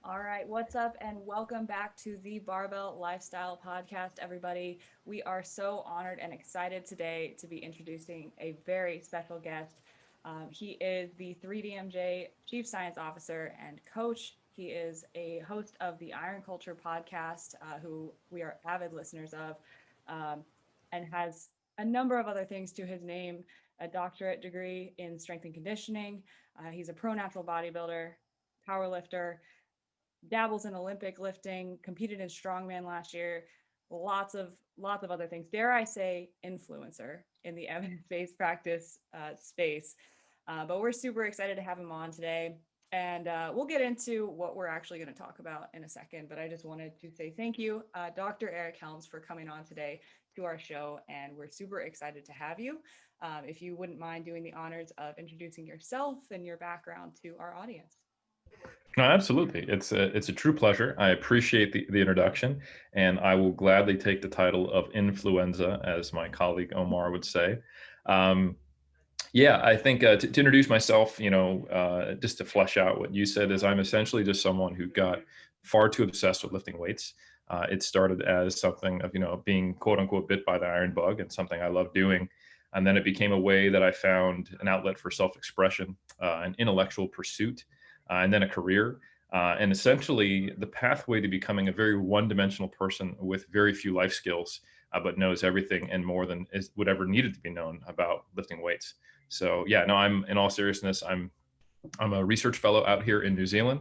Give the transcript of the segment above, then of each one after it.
All right, what's up, and welcome back to the Barbell Lifestyle Podcast, everybody. We are so honored and excited today to be introducing a very special guest. He is the 3DMJ Chief Science Officer and Coach. He is a host of the Iron Culture podcast, who we are avid listeners of, um, and has a number of other things to his name, a doctorate degree in strength and conditioning. He's a pro natural bodybuilder, power lifter, dabbles in Olympic lifting, competed in strongman last year, lots of other things. Dare I say, influencer in the evidence-based practice space. But we're super excited to have him on today. And we'll get into what we're actually going to talk about in a second. But I just wanted to say thank you, Dr. Eric Helms, for coming on today to our show. And we're super excited to have you. If you wouldn't mind doing the honors of introducing yourself and your background to our audience. No, absolutely. It's a true pleasure. I appreciate the introduction, and I will gladly take the title of influenza, as my colleague Omar would say. Um, yeah, I think to introduce myself, just to flesh out what you said, is I'm essentially just someone who got far too obsessed with lifting weights. It started as something of, being quote unquote bit by the iron bug and something I love doing. And then it became a way that I found an outlet for self expression, an intellectual pursuit, and then a career. And essentially, the pathway to becoming a very one dimensional person with very few life skills, but knows everything and more than is would ever needed to be known about lifting weights. So yeah, no, I'm in all seriousness, I'm a research fellow out here in New Zealand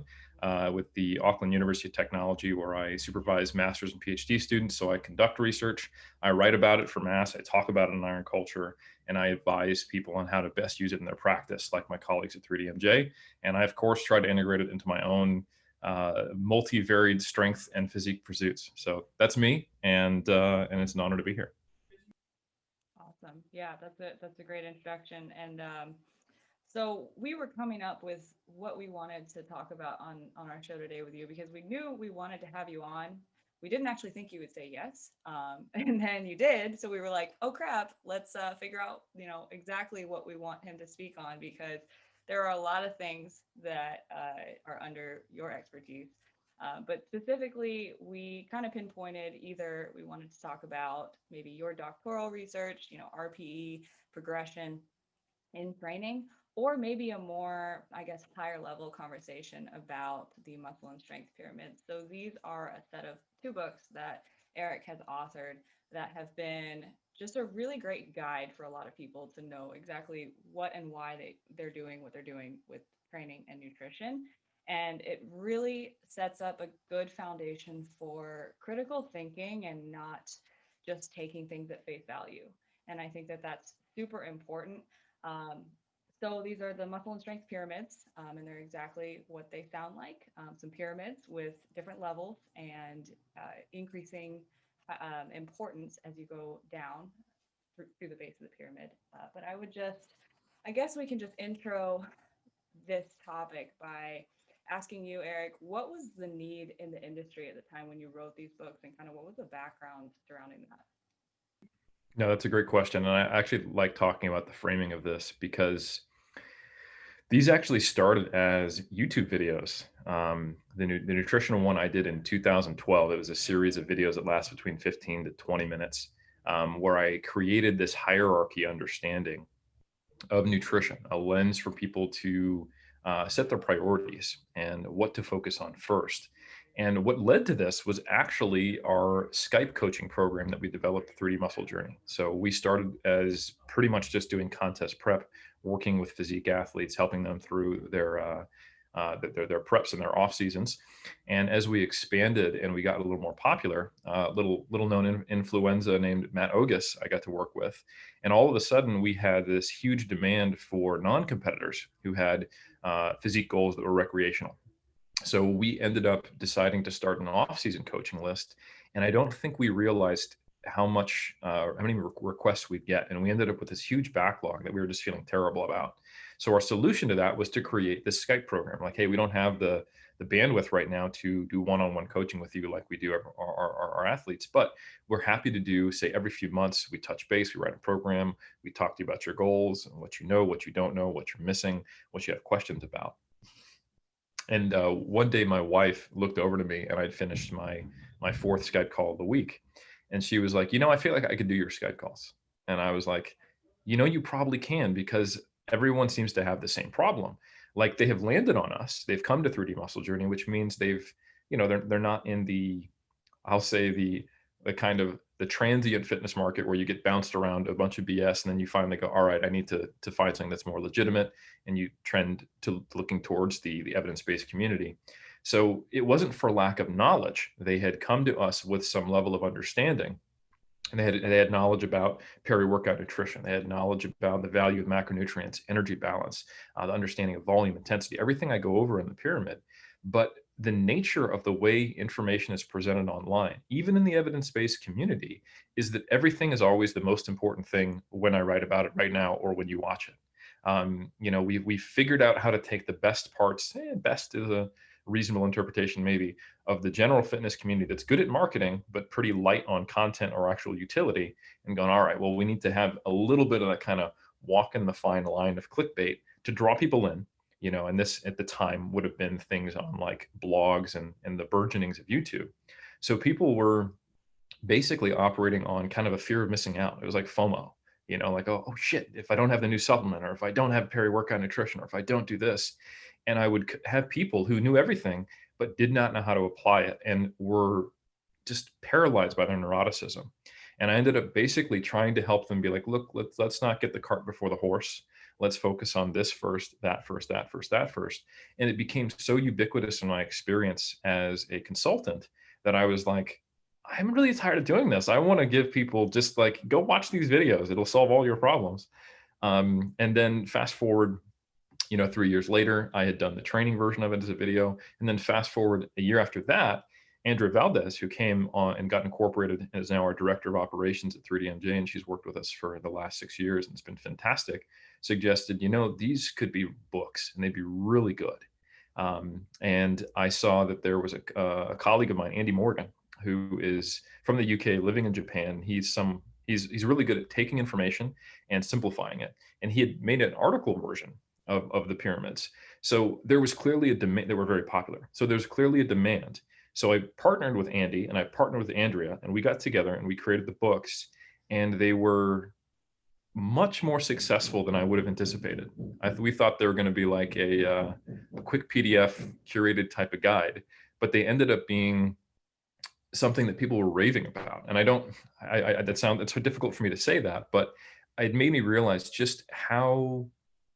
with the Auckland University of Technology, where I supervise master's and PhD students. So I conduct research, I write about it for mass, I talk about it in Iron Culture, and I advise people on how to best use it in their practice, like my colleagues at 3DMJ. And I, of course, try to integrate it into my own multi-varied strength and physique pursuits. So that's me, and it's an honor to be here. Awesome. Yeah, that's a great introduction. And so we were coming up with what we wanted to talk about on our show today with you because we knew we wanted to have you on. We didn't actually think you would say yes, and then you did. So we were like, "Oh crap, let's figure out exactly what we want him to speak on because there are a lot of things that are under your expertise." But specifically, we kind of pinpointed either we wanted to talk about maybe your doctoral research, RPE progression in training, or maybe a more, I guess, higher level conversation about the muscle and strength pyramid. So these are a set of two books that Eric has authored that have been just a really great guide for a lot of people to know exactly what and why they're doing what they're doing with training and nutrition. And it really sets up a good foundation for critical thinking and not just taking things at face value. And I think that that's super important. um, so these are the muscle and strength pyramids, and they're exactly what they sound like. Some pyramids with different levels and increasing importance as you go down through the base of the pyramid. But I guess we can just intro this topic by asking you, Eric, what was the need in the industry at the time when you wrote these books, and kind of what was the background surrounding that? No, that's a great question. And I actually like talking about the framing of this because these actually started as YouTube videos. The nutritional one I did in 2012, it was a series of videos that last between 15 to 20 minutes, where I created this hierarchy understanding of nutrition, a lens for people to set their priorities and what to focus on first. And what led to this was actually our Skype coaching program that we developed, the 3D Muscle Journey. So we started as pretty much just doing contest prep, working with physique athletes, helping them through their preps and their off seasons. And as we expanded and we got a little more popular, little known influenza named Matt Ogus, I got to work with, and all of a sudden we had this huge demand for non-competitors who had physique goals that were recreational. So we ended up deciding to start an off-season coaching list, and I don't think we realized how many requests we'd get. And we ended up with this huge backlog that we were just feeling terrible about. So our solution to that was to create this Skype program. Like, hey, we don't have the bandwidth right now to do one-on-one coaching with you like we do our athletes, but we're happy to do, say, every few months, we touch base, we write a program, we talk to you about your goals and what you know, what you don't know, what you're missing, what you have questions about. And one day my wife looked over to me and I'd finished my fourth Skype call of the week. And she was like, I feel like I could do your Skype calls. And I was like, you probably can, because everyone seems to have the same problem. Like, they have landed on us. They've come to 3D Muscle Journey, which means they're not in the, I'll say, the kind of the transient fitness market where you get bounced around a bunch of BS and then you finally go, all right, I need to find something that's more legitimate, and you trend to looking towards the evidence-based community. So it wasn't for lack of knowledge. They had come to us with some level of understanding, and they had knowledge about peri-workout nutrition. They had knowledge about the value of macronutrients, energy balance, the understanding of volume, intensity, everything I go over in the pyramid. But the nature of the way information is presented online, even in the evidence-based community, is that everything is always the most important thing when I write about it right now or when you watch it. We figured out how to take the best parts, best is a reasonable interpretation maybe, of the general fitness community that's good at marketing, but pretty light on content or actual utility, and going, all right, well, we need to have a little bit of that kind of walk in the fine line of clickbait to draw people in. And this at the time would have been things on like blogs and the burgeonings of YouTube. So people were basically operating on kind of a fear of missing out. It was like FOMO, like, oh shit, if I don't have the new supplement, or if I don't have peri-workout nutrition, or if I don't do this. And I would have people who knew everything, but did not know how to apply it and were just paralyzed by their neuroticism. And I ended up basically trying to help them be like, look, let's not get the cart before the horse. Let's focus on this first, that first, that first, that first. And it became so ubiquitous in my experience as a consultant that I was like, I'm really tired of doing this. I want to give people just like, go watch these videos. It'll solve all your problems. And then fast forward, 3 years later, I had done the training version of it as a video. And then fast forward a year after that, Andrea Valdez, who came on and got incorporated and is now our director of operations at 3DMJ, and she's worked with us for the last 6 years and it's been fantastic, suggested, these could be books and they'd be really good. And I saw that there was a colleague of mine, Andy Morgan, who is from the UK, living in Japan. He's really good at taking information and simplifying it. And he had made an article version of the pyramids. So there was clearly a demand. They were very popular. So there's clearly a demand. So I partnered with Andy and I partnered with Andrea, and we got together and we created the books, and they were much more successful than I would have anticipated. We thought they were going to be like a quick PDF curated type of guide, but they ended up being something that people were raving about. And it's so difficult for me to say that, but it made me realize just how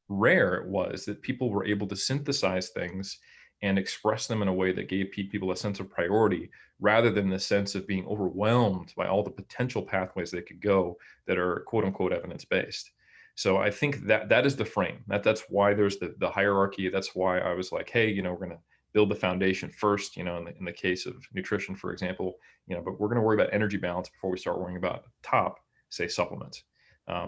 rare it was that people were able to synthesize things and express them in a way that gave people a sense of priority, rather than the sense of being overwhelmed by all the potential pathways they could go that are quote unquote evidence-based. So I think that is the frame. That's why there's the hierarchy. That's why I was like, hey, we're going to build the foundation first, in the case of nutrition, for example, but we're going to worry about energy balance before we start worrying about top, say, supplements.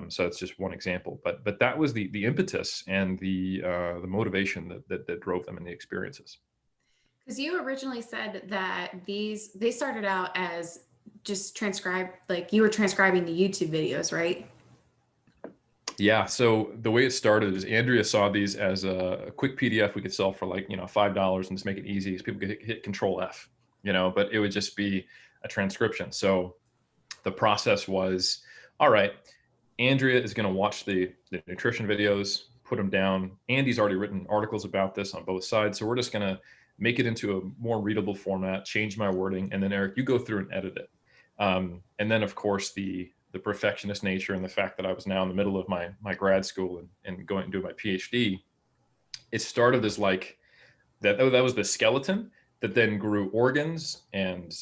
So it's just one example, but that was the impetus and the motivation that drove them in the experiences. Because you originally said that they started out as just transcribed, like you were transcribing the YouTube videos, right? Yeah. So the way it started is Andrea saw these as a quick PDF we could sell for like, $5 and just make it easy so people could hit Control F, but it would just be a transcription. So the process was, all right, Andrea is going to watch the nutrition videos, put them down. Andy's already written articles about this on both sides. So we're just going to make it into a more readable format, change my wording. And then Eric, you go through and edit it. And then of course the perfectionist nature and the fact that I was now in the middle of my grad school and going to do my PhD, it started as like that was the skeleton that then grew organs and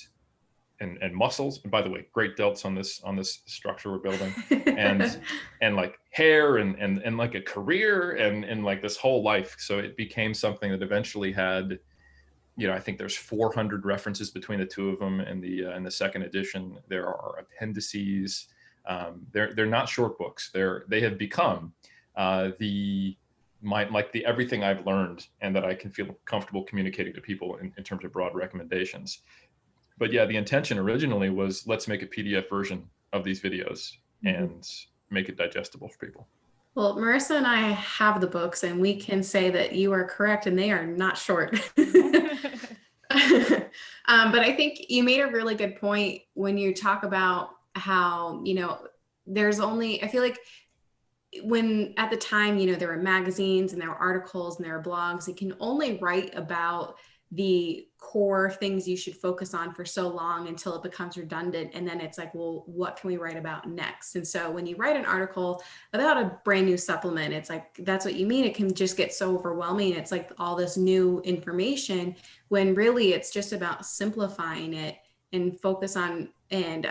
muscles. And by the way, great delts on this structure we're building, and like hair and like a career and like this whole life. So it became something that eventually had I think there's 400 references between the two of them in the second edition. There are appendices. They're not short books. They have become the everything I've learned and that I can feel comfortable communicating to people in terms of broad recommendations. But yeah, the intention originally was, let's make a PDF version of these videos and make it digestible for people. Well, Marissa and I have the books, and we can say that you are correct, and they are not short. But I think you made a really good point when you talk about how, I feel like when at the time, there were magazines and there were articles and there were blogs, it can only write about the core things you should focus on for so long until it becomes redundant. And then it's like, well, what can we write about next? And so when you write an article about a brand new supplement, it's like, that's what you mean. It can just get so overwhelming. It's like all this new information when really it's just about simplifying it and focus on, and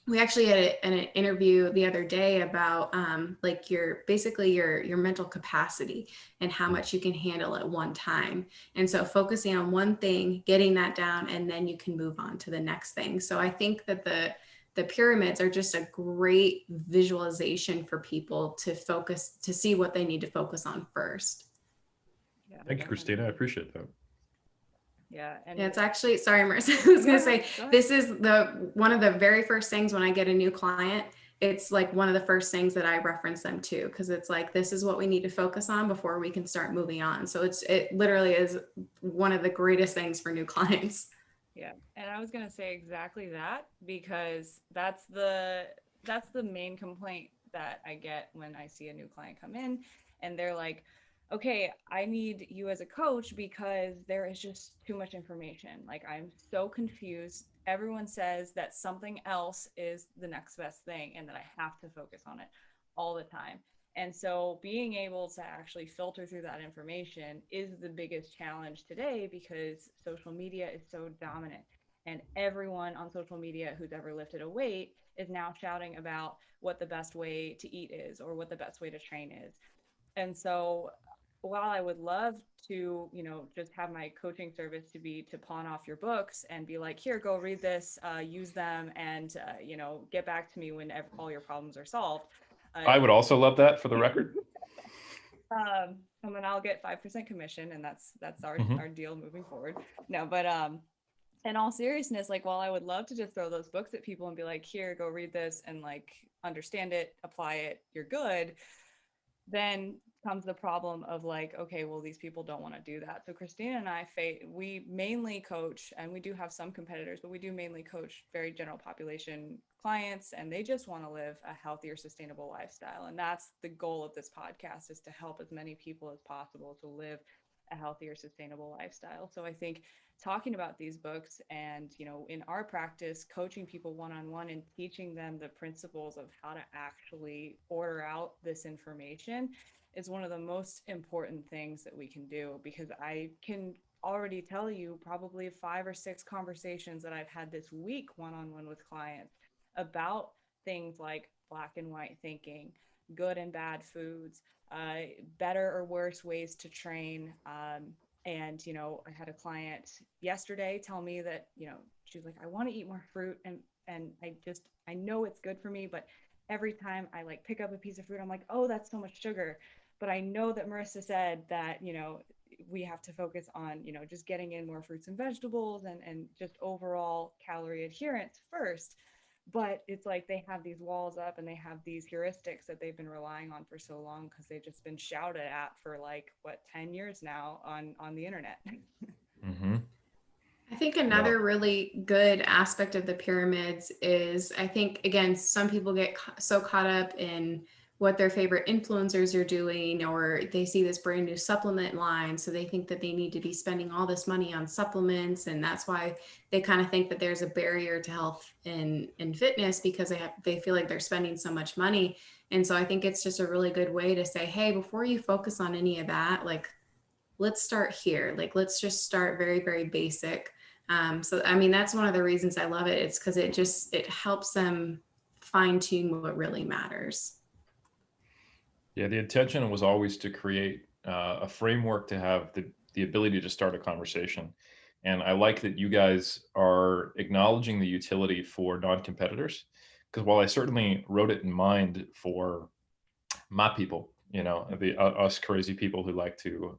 we actually had an interview the other day about like your mental capacity and how much you can handle at one time. And so focusing on one thing, getting that down, and then you can move on to the next thing. So I think that the pyramids are just a great visualization for people to focus, to see what they need to focus on first. Yeah, thank you, Christina. I appreciate that. Yeah. And it's actually, sorry, Marissa, I was going to say, this is one of the very first things when I get a new client, it's like one of the first things that I reference them to, because it's like, this is what we need to focus on before we can start moving on. So it literally is one of the greatest things for new clients. Yeah. And I was going to say exactly that, because that's the main complaint that I get when I see a new client come in and they're like, okay, I need you as a coach because there is just too much information. Like, I'm so confused. Everyone says that something else is the next best thing and that I have to focus on it all the time. And so being able to actually filter through that information is the biggest challenge today, because social media is so dominant. And everyone on social media who's ever lifted a weight is now shouting about what the best way to eat is or what the best way to train is. And so while I would love to, just have my coaching service to pawn off your books and be like, here, go read this, use them, and, get back to me when all your problems are solved. I would also love that, for the record. And then I'll get 5% commission, and that's our deal moving forward. No, but in all seriousness, like, while I would love to just throw those books at people and be like, here, go read this and like understand it, apply it, you're good, then comes the problem of like, okay, well, these people don't want to do that. So Christina and I, we mainly coach, and we do have some competitors, but we do mainly coach very general population clients, and they just want to live a healthier, sustainable lifestyle. And that's the goal of this podcast, is to help as many people as possible to live a healthier, sustainable lifestyle. So I think talking about these books and, in our practice, coaching people one-on-one and teaching them the principles of how to actually order out this information is one of the most important things that we can do, because I can already tell you probably 5 or 6 conversations that I've had this week one-on-one with clients about things like black and white thinking, good and bad foods, better or worse ways to train. And, I had a client yesterday tell me that, she's like, I want to eat more fruit, and I know it's good for me, but every time I like pick up a piece of fruit, I'm like, oh, that's so much sugar. But I know that Marissa said that, we have to focus on, just getting in more fruits and vegetables and just overall calorie adherence first. But it's like they have these walls up and they have these heuristics that they've been relying on for so long, because they've just been shouted at for 10 years now on the internet. I think another really good aspect of the pyramids is, I think, again, some people get so caught up in what their favorite influencers are doing, or they see this brand new supplement line, so they think that they need to be spending all this money on supplements, and that's why they kind of think that there's a barrier to health and fitness, because they feel like they're spending so much money. And so I think it's just a really good way to say, hey, before you focus on any of that, like, let's start here. Like, let's just start very, very basic. So I mean, that's one of the reasons I love it. It's because it helps them fine tune what really matters. Yeah, the intention was always to create a framework to have the the ability to start a conversation. And I like that you guys are acknowledging the utility for non-competitors, because while I certainly wrote it in mind for my people, the us crazy people who like to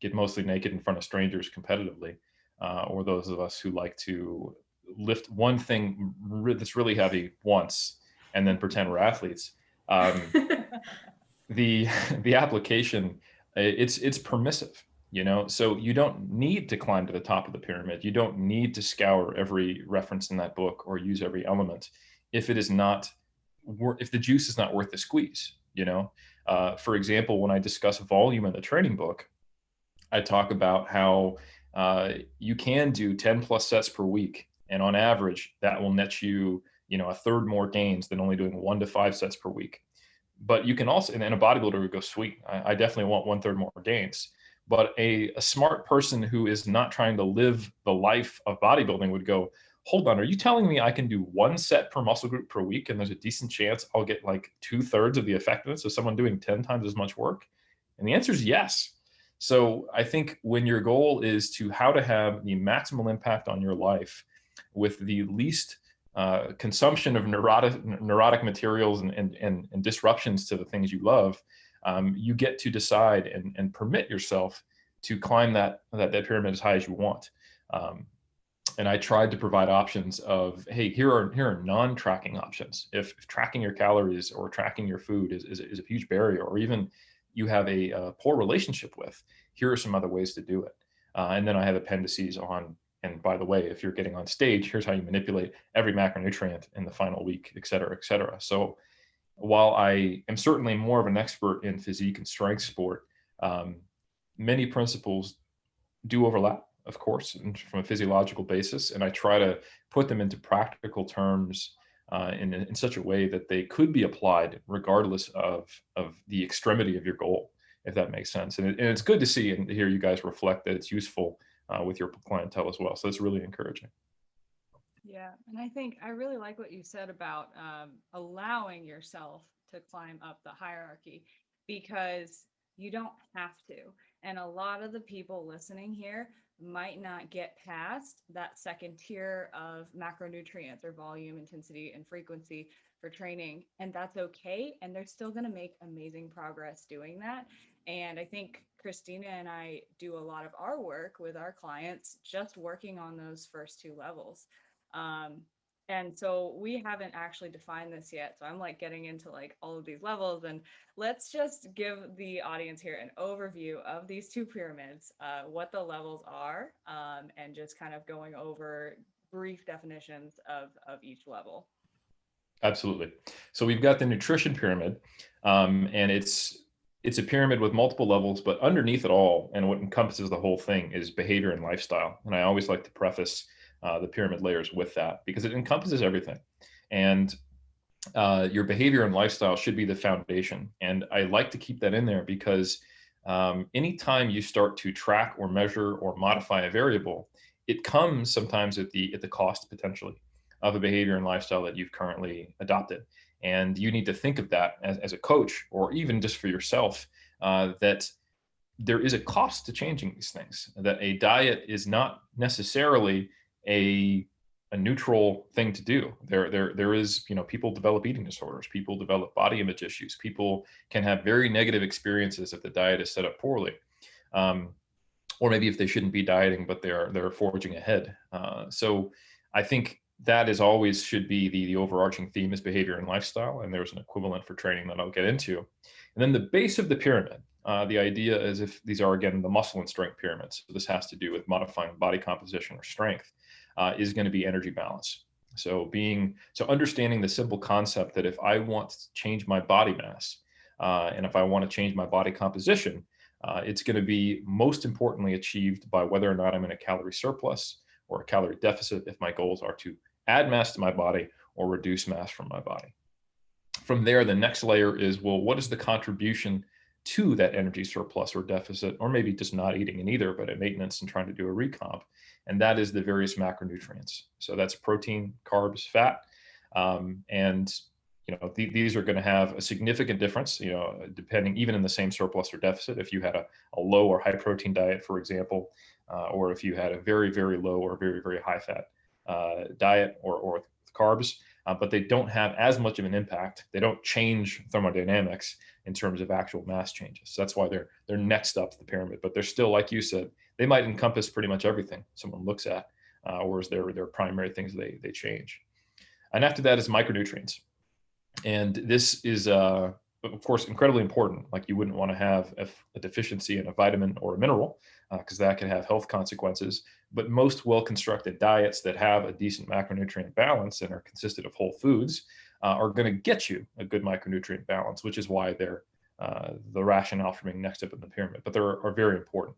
get mostly naked in front of strangers competitively, or those of us who like to lift one thing that's really heavy once and then pretend we're athletes. Um, the the application, it's permissive, so you don't need to climb to the top of the pyramid. You don't need to scour every reference in that book or use every element if it is not if the juice is not worth the squeeze. For example, when I discuss volume in the training book, I talk about how you can do 10 plus sets per week, and on average that will net you a third more gains than only doing 1 to 5 sets per week. But you can also, and a bodybuilder would go, sweet, I definitely want 1/3 more gains. But a smart person who is not trying to live the life of bodybuilding would go, hold on, are you telling me I can do 1 set per muscle group per week and there's a decent chance I'll get like 2/3 of the effectiveness of someone doing 10 times as much work? And the answer is yes. So I think when your goal is to how to have the maximal impact on your life with the least consumption of neurotic materials and disruptions to the things you love, you get to decide and permit yourself to climb that pyramid as high as you want. And I tried to provide options of, hey, here are non-tracking options. If tracking your calories or tracking your food is a huge barrier, or even you have a poor relationship with, here are some other ways to do it. And then I have appendices on, and by the way, if you're getting on stage, here's how you manipulate every macronutrient in the final week, et cetera, et cetera. So while I am certainly more of an expert in physique and strength sport, many principles do overlap, of course, from a physiological basis. And I try to put them into practical terms in such a way that they could be applied regardless of the extremity of your goal, if that makes sense. And it's good to see and hear you guys reflect that it's useful with your clientele as well. So it's really encouraging. Yeah. And I think I really like what you said about allowing yourself to climb up the hierarchy, because you don't have to. And a lot of the people listening here might not get past that second tier of macronutrients or volume, intensity, and frequency for training. And that's okay. And they're still going to make amazing progress doing that. And I think Christina and I do a lot of our work with our clients, just working on those first 2 levels. And so we haven't actually defined this yet. So I'm like getting into like all of these levels, and let's just give the audience here an overview of these 2 pyramids, what the levels are, and just kind of going over brief definitions of each level. Absolutely. So we've got the nutrition pyramid, and it's a pyramid with multiple levels, but underneath it all, and what encompasses the whole thing, is behavior and lifestyle. And I always like to preface the pyramid layers with that, because it encompasses everything. And your behavior and lifestyle should be the foundation. And I like to keep that in there because anytime you start to track or measure or modify a variable, it comes sometimes at the cost potentially of a behavior and lifestyle that you've currently adopted. And you need to think of that as a coach, or even just for yourself, that there is a cost to changing these things, that a diet is not necessarily a neutral thing to do. There is, people develop eating disorders, people develop body image issues, people can have very negative experiences if the diet is set up poorly. Or maybe if they shouldn't be dieting, but they're forging ahead. So I think that is always should be the overarching theme, is behavior and lifestyle. And there's an equivalent for training that I'll get into. And then the base of the pyramid, the idea is, if these are, again, the muscle and strength pyramids, so this has to do with modifying body composition or strength, is going to be energy balance. So understanding the simple concept that if I want to change my body mass, and if I want to change my body composition, it's going to be most importantly achieved by whether or not I'm in a calorie surplus or a calorie deficit, if my goals are to add mass to my body or reduce mass from my body. From there, the next layer is, well, what is the contribution to that energy surplus or deficit, or maybe just not eating in either, but at maintenance and trying to do a recomp? And that is the various macronutrients. So that's protein, carbs, fat. And these are going to have a significant difference, depending even in the same surplus or deficit. If you had a low or high protein diet, for example, or if you had a very, very low or very, very high fat diet or carbs, but they don't have as much of an impact. They don't change thermodynamics in terms of actual mass changes. So that's why they're next up the pyramid, but they're still, like you said, they might encompass pretty much everything someone looks at, whereas they're primary things they change. And after that is micronutrients. And this is, of course, incredibly important. Like, you wouldn't want to have a deficiency in a vitamin or a mineral, because that can have health consequences. But most well-constructed diets that have a decent macronutrient balance and are consisted of whole foods are going to get you a good micronutrient balance, which is why they're the rationale for being next up in the pyramid. But they are very important.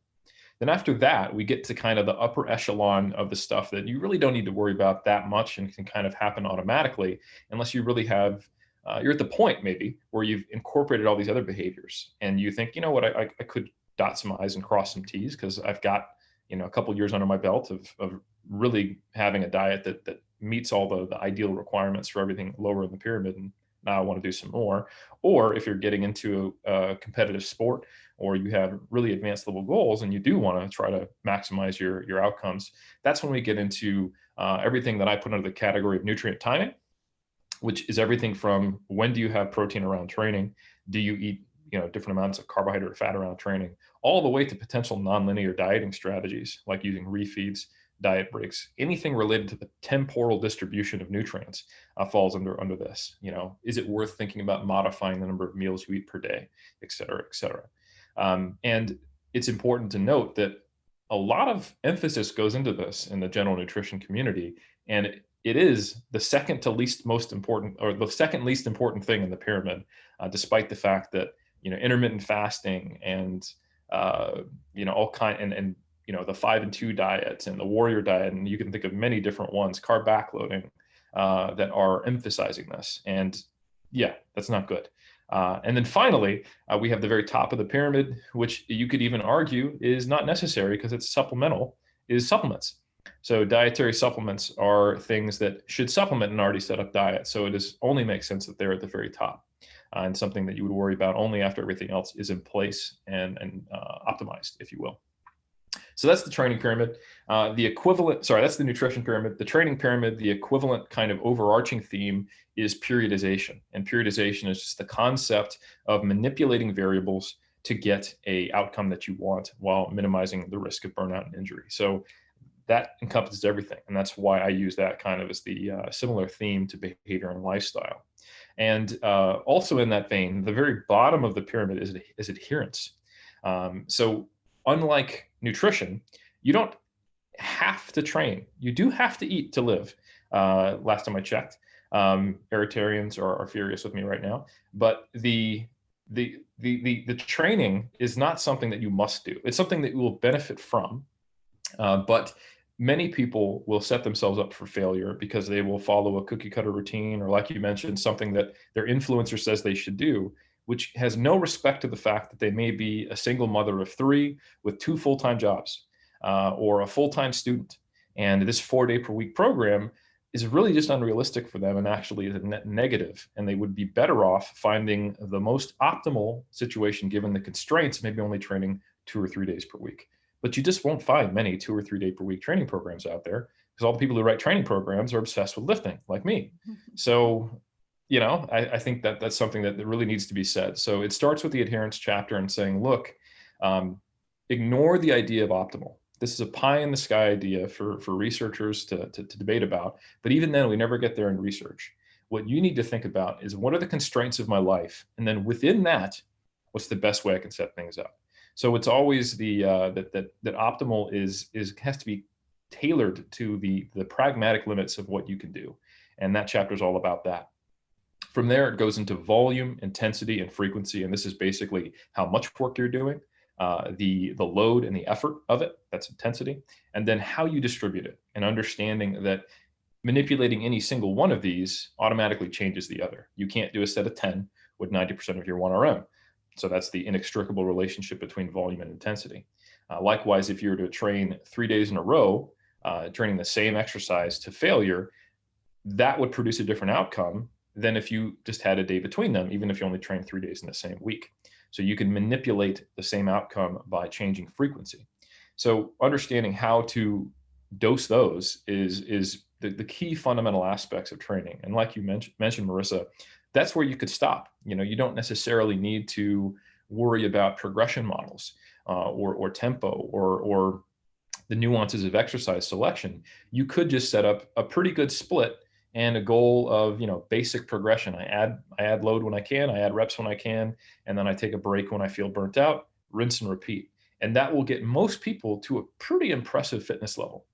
Then after that, we get to kind of the upper echelon of the stuff that you really don't need to worry about that much and can kind of happen automatically, unless you really have, you're at the point maybe where you've incorporated all these other behaviors and you think, you know what, I could dot some I's and cross some T's because I've got, a couple years under my belt of really having a diet that meets all the ideal requirements for everything lower in the pyramid. And now I want to do some more. Or if you're getting into a competitive sport, or you have really advanced level goals and you do want to try to maximize your outcomes, that's when we get into everything that I put under the category of nutrient timing, which is everything from when do you have protein around training, do you eat different amounts of carbohydrate or fat around training, all the way to potential nonlinear dieting strategies like using refeeds, diet breaks. Anything related to the temporal distribution of nutrients falls under this. Is it worth thinking about modifying the number of meals you eat per day, et cetera, et cetera. And it's important to note that a lot of emphasis goes into this in the general nutrition community, and it is the second to least most important, or the second least important thing in the pyramid, despite the fact that intermittent fasting and all kind and the 5 and 2 diet and the warrior diet, and you can think of many different ones, carb backloading, that are emphasizing this. And yeah, that's not good. And then finally, we have the very top of the pyramid, which you could even argue is not necessary because it's supplemental, is supplements. So dietary supplements are things that should supplement an already set up diet. So it only makes sense that they're at the very top, and something that you would worry about only after everything else is in place and optimized, if you will. So that's the training pyramid. That's the nutrition pyramid. The training pyramid, the equivalent kind of overarching theme is periodization. And periodization is just the concept of manipulating variables to get an outcome that you want while minimizing the risk of burnout and injury. So that encompasses everything. And that's why I use that kind of as the similar theme to behavior and lifestyle. And also in that vein, the very bottom of the pyramid is adherence. So unlike nutrition, you don't have to train. You do have to eat to live. Last time I checked, vegetarians are furious with me right now. But the training is not something that you must do. It's something that you will benefit from. But many people will set themselves up for failure because they will follow a cookie cutter routine, or like you mentioned, something that their influencer says they should do, which has no respect to the fact that they may be a single mother of 3 with 2 full-time jobs, or a full-time student. And this 4-day per week program is really just unrealistic for them and actually is a net negative. And they would be better off finding the most optimal situation given the constraints, maybe only training 2 or 3 days per week. But you just won't find many 2 or 3 day per week training programs out there, because all the people who write training programs are obsessed with lifting, like me. So, I think that that's something that really needs to be said. So it starts with the adherence chapter and saying, look, ignore the idea of optimal. This is a pie in the sky idea for researchers to debate about. But even then, we never get there in research. What you need to think about is, what are the constraints of my life? And then within that, what's the best way I can set things up? So it's always that optimal has to be tailored to the pragmatic limits of what you can do. And that chapter is all about that. From there, it goes into volume, intensity, and frequency. And this is basically how much work you're doing, the load and the effort of it, that's intensity, and then how you distribute it, and understanding that manipulating any single one of these automatically changes the other. You can't do a set of 10 with 90% of your 1RM. So that's the inextricable relationship between volume and intensity. Likewise, if you were to train 3 days in a row, training the same exercise to failure, that would produce a different outcome than if you just had a day between them, even if you only train 3 days in the same week. So you can manipulate the same outcome by changing frequency. So understanding how to dose those is the key fundamental aspects of training. And like you mentioned, Marissa, that's where you could stop. You don't necessarily need to worry about progression models or tempo or the nuances of exercise selection. You could just set up a pretty good split and a goal of basic progression. I add load when I can, I add reps when I can, and then I take a break when I feel burnt out, rinse and repeat. And that will get most people to a pretty impressive fitness level.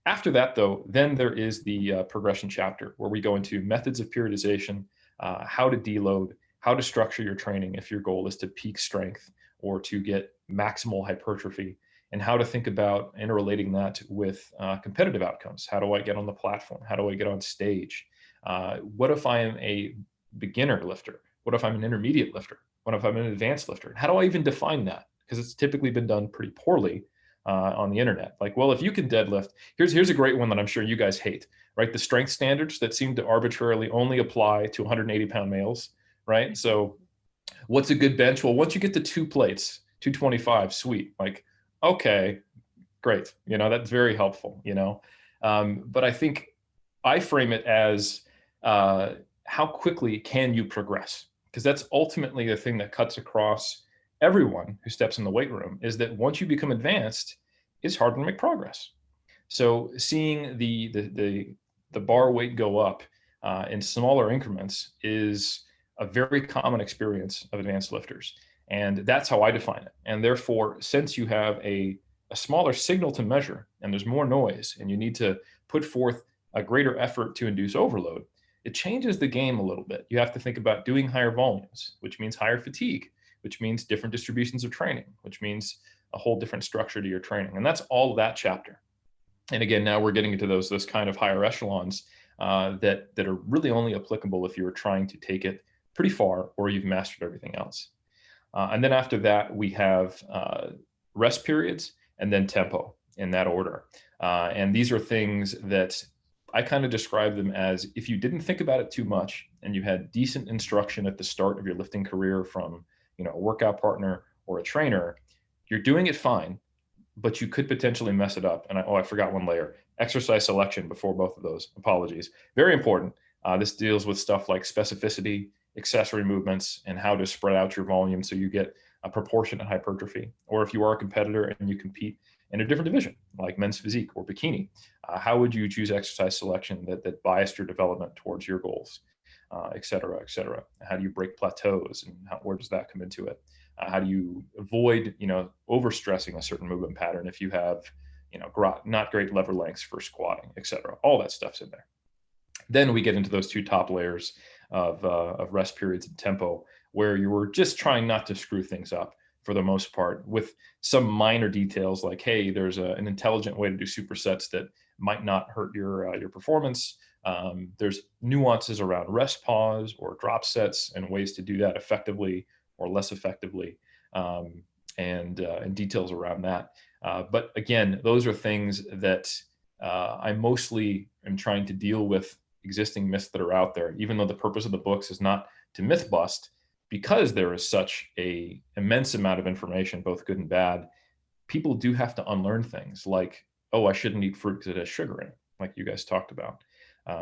After that, though, then there is the progression chapter where we go into methods of periodization, how to deload, how to structure your training if your goal is to peak strength or to get maximal hypertrophy, and how to think about interrelating that with competitive outcomes. How do I get on the platform? How do I get on stage? What if I am a beginner lifter? What if I'm an intermediate lifter? What if I'm an advanced lifter? How do I even define that? Because it's typically been done pretty poorly on the internet. Like, well, if you can deadlift, here's a great one that I'm sure you guys hate, right? The strength standards that seem to arbitrarily only apply to 180-pound males, right? So what's a good bench? Well, once you get to 2 plates, 225, sweet. Like, okay, great. That's very helpful, but I think I frame it as how quickly can you progress? Because that's ultimately the thing that cuts across everyone who steps in the weight room, is that once you become advanced, it's harder to make progress. So seeing the bar weight go up in smaller increments is a very common experience of advanced lifters. And that's how I define it. And therefore, since you have a smaller signal to measure and there's more noise and you need to put forth a greater effort to induce overload, it changes the game a little bit. You have to think about doing higher volumes, which means higher fatigue, which means different distributions of training, which means a whole different structure to your training. And that's all of that chapter. And again, now we're getting into those kind of higher echelons that are really only applicable if you're trying to take it pretty far or you've mastered everything else. And then after that, we have rest periods and then tempo in that order. And these are things that I kind of describe them as, if you didn't think about it too much and you had decent instruction at the start of your lifting career from a workout partner or a trainer, you're doing it fine, but you could potentially mess it up. And I forgot one layer: exercise selection before both of those. Apologies. Very important. This deals with stuff like specificity, accessory movements, and how to spread out your volume so you get a proportionate hypertrophy. Or if you are a competitor and you compete in a different division, like men's physique or bikini, how would you choose exercise selection that biased your development towards your goals, et cetera, et cetera? How do you break plateaus, and where does that come into it? How do you avoid, overstressing a certain movement pattern if you have, not great lever lengths for squatting, et cetera? All that stuff's in there. Then we get into those 2 top layers of rest periods and tempo, where you were just trying not to screw things up for the most part, with some minor details like, hey, there's an intelligent way to do supersets that might not hurt your performance. There's nuances around rest pause or drop sets and ways to do that effectively or less effectively, and details around that. But again, those are things that I mostly am trying to deal with existing myths that are out there, even though the purpose of the books is not to myth bust, because there is such a immense amount of information, both good and bad. People do have to unlearn things like, oh, I shouldn't eat fruit because it has sugar in it, like you guys talked about.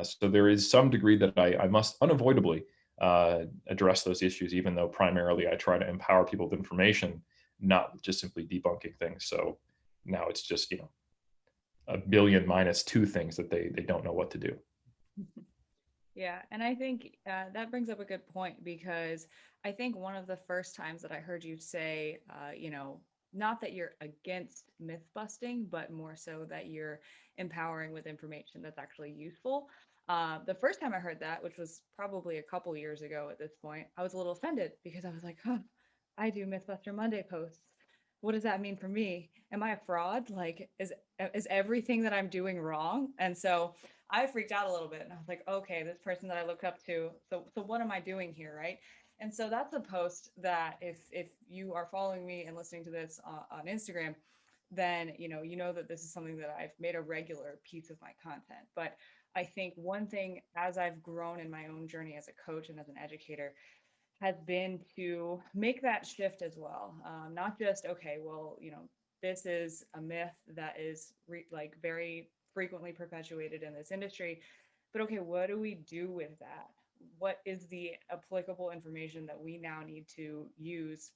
So there is some degree that I must unavoidably address those issues, even though primarily I try to empower people with information, not just simply debunking things. So now it's just, a billion minus 2 things that they don't know what to do. Yeah, and I think that brings up a good point, because I think one of the first times that I heard you say, not that you're against myth busting, but more so that you're empowering with information that's actually useful. The first time I heard that, which was probably a couple years ago at this point, I was a little offended, because I was like, huh, I do Mythbuster Monday posts. What does that mean for me? Am I a fraud? Like, is everything that I'm doing wrong? And so I freaked out a little bit, and I was like, okay, this person that I look up to, so what am I doing here, right? And so that's a post that if you are following me and listening to this on Instagram, then you know that this is something that I've made a regular piece of my content. But I think one thing as I've grown in my own journey as a coach and as an educator has been to make that shift as well. Not just, okay, well, this is a myth that is like very frequently perpetuated in this industry, but okay, what do we do with that? What is the applicable information that we now need to use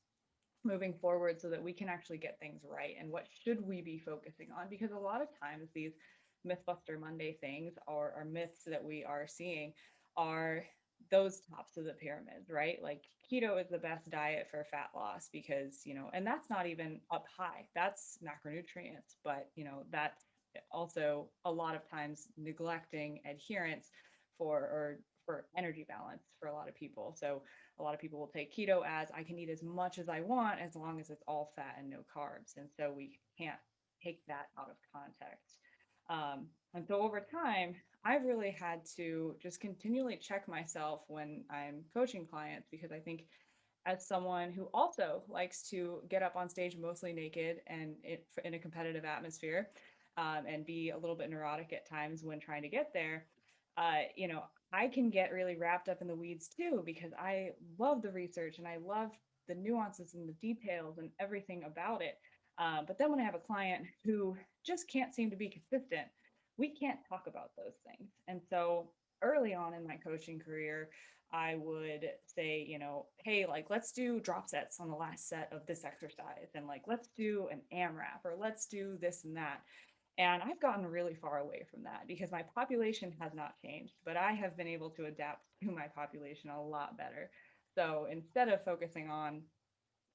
moving forward so that we can actually get things right? And what should we be focusing on? Because a lot of times these Mythbuster Monday things or myths that we are seeing are those tops of the pyramids, right? Like keto is the best diet for fat loss because, and that's not even up high. That's macronutrients, but, that's also a lot of times neglecting adherence for energy balance for a lot of people. So a lot of people will take keto as I can eat as much as I want as long as it's all fat and no carbs. And so we can't take that out of context. And so over time, I've really had to just continually check myself when I'm coaching clients because I think as someone who also likes to get up on stage mostly naked and in a competitive atmosphere and be a little bit neurotic at times when trying to get there, I can get really wrapped up in the weeds too because I love the research and I love the nuances and the details and everything about it. But then when I have a client who just can't seem to be consistent, we can't talk about those things. And so early on in my coaching career, I would say, hey, like, let's do drop sets on the last set of this exercise. And like, let's do an AMRAP or let's do this and that. And I've gotten really far away from that because my population has not changed, but I have been able to adapt to my population a lot better. So instead of focusing on,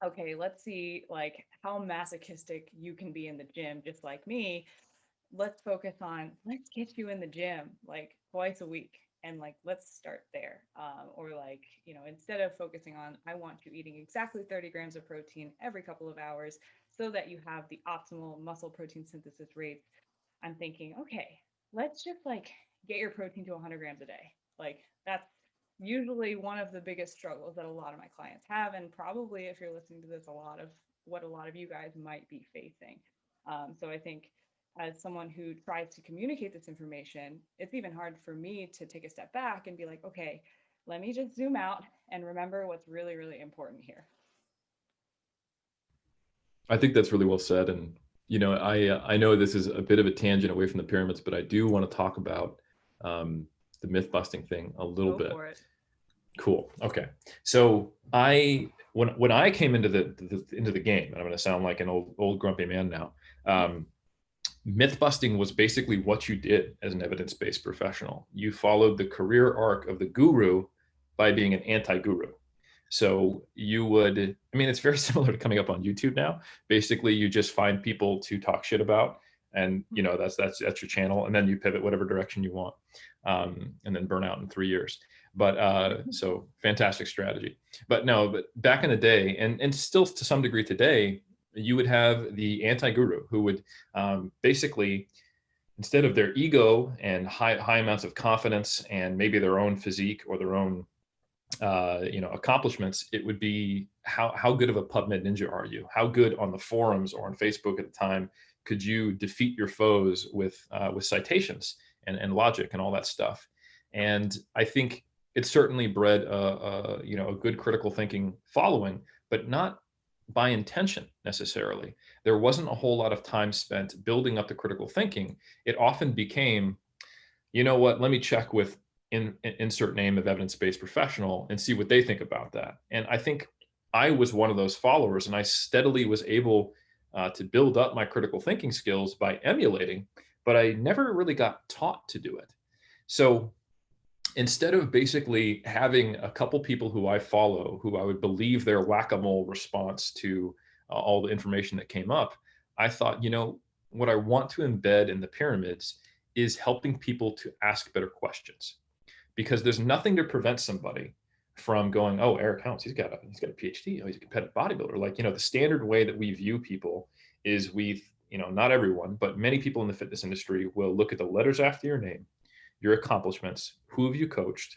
okay, let's see like how masochistic you can be in the gym, just like me, let's focus on let's get you in the gym like twice a week and like let's start there, or like instead of focusing on I want you eating exactly 30 grams of protein every couple of hours so that you have the optimal muscle protein synthesis rates, I'm thinking, okay, let's just like get your protein to 100 grams a day. Like that's usually one of the biggest struggles that a lot of my clients have, and probably if you're listening to this, a lot of what a lot of you guys might be facing. So I think as someone who tries to communicate this information, it's even hard for me to take a step back and be like, okay, let me just zoom out and remember what's really, really important here. I think that's really well said. And, I know this is a bit of a tangent away from the pyramids, but I do want to talk about the myth busting thing a little bit. Go for it. Cool. Okay. So when I came into the game, and I'm going to sound like an old grumpy man now, myth busting was basically what you did as an evidence-based professional. You followed the career arc of the guru by being an anti-guru. So you would, it's very similar to coming up on YouTube now. Basically, you just find people to talk shit about, and that's your channel, and then you pivot whatever direction you want, and then burn out in 3 years. But so fantastic strategy. But back in the day, and still to some degree today, you would have the anti-guru who would basically, instead of their ego and high amounts of confidence and maybe their own physique or their own accomplishments, it would be how good of a PubMed ninja are you? How good on the forums or on Facebook at the time could you defeat your foes with citations and logic and all that stuff? And I think it certainly bred a good critical thinking following, but not by intention necessarily. There wasn't a whole lot of time spent building up the critical thinking. It often became, let me check with insert name of evidence-based professional and see what they think about that. And I think I was one of those followers, and I steadily was able to build up my critical thinking skills by emulating, but I never really got taught to do it. So instead of basically having a couple people who I follow, who I would believe their whack-a-mole response to all the information that came up, I thought, what I want to embed in the pyramids is helping people to ask better questions. Because there's nothing to prevent somebody from going, oh, Eric Helms, he's got a PhD, oh, he's a competitive bodybuilder. Like, the standard way that we view people is not everyone, but many people in the fitness industry will look at the letters after your name, your accomplishments, who have you coached,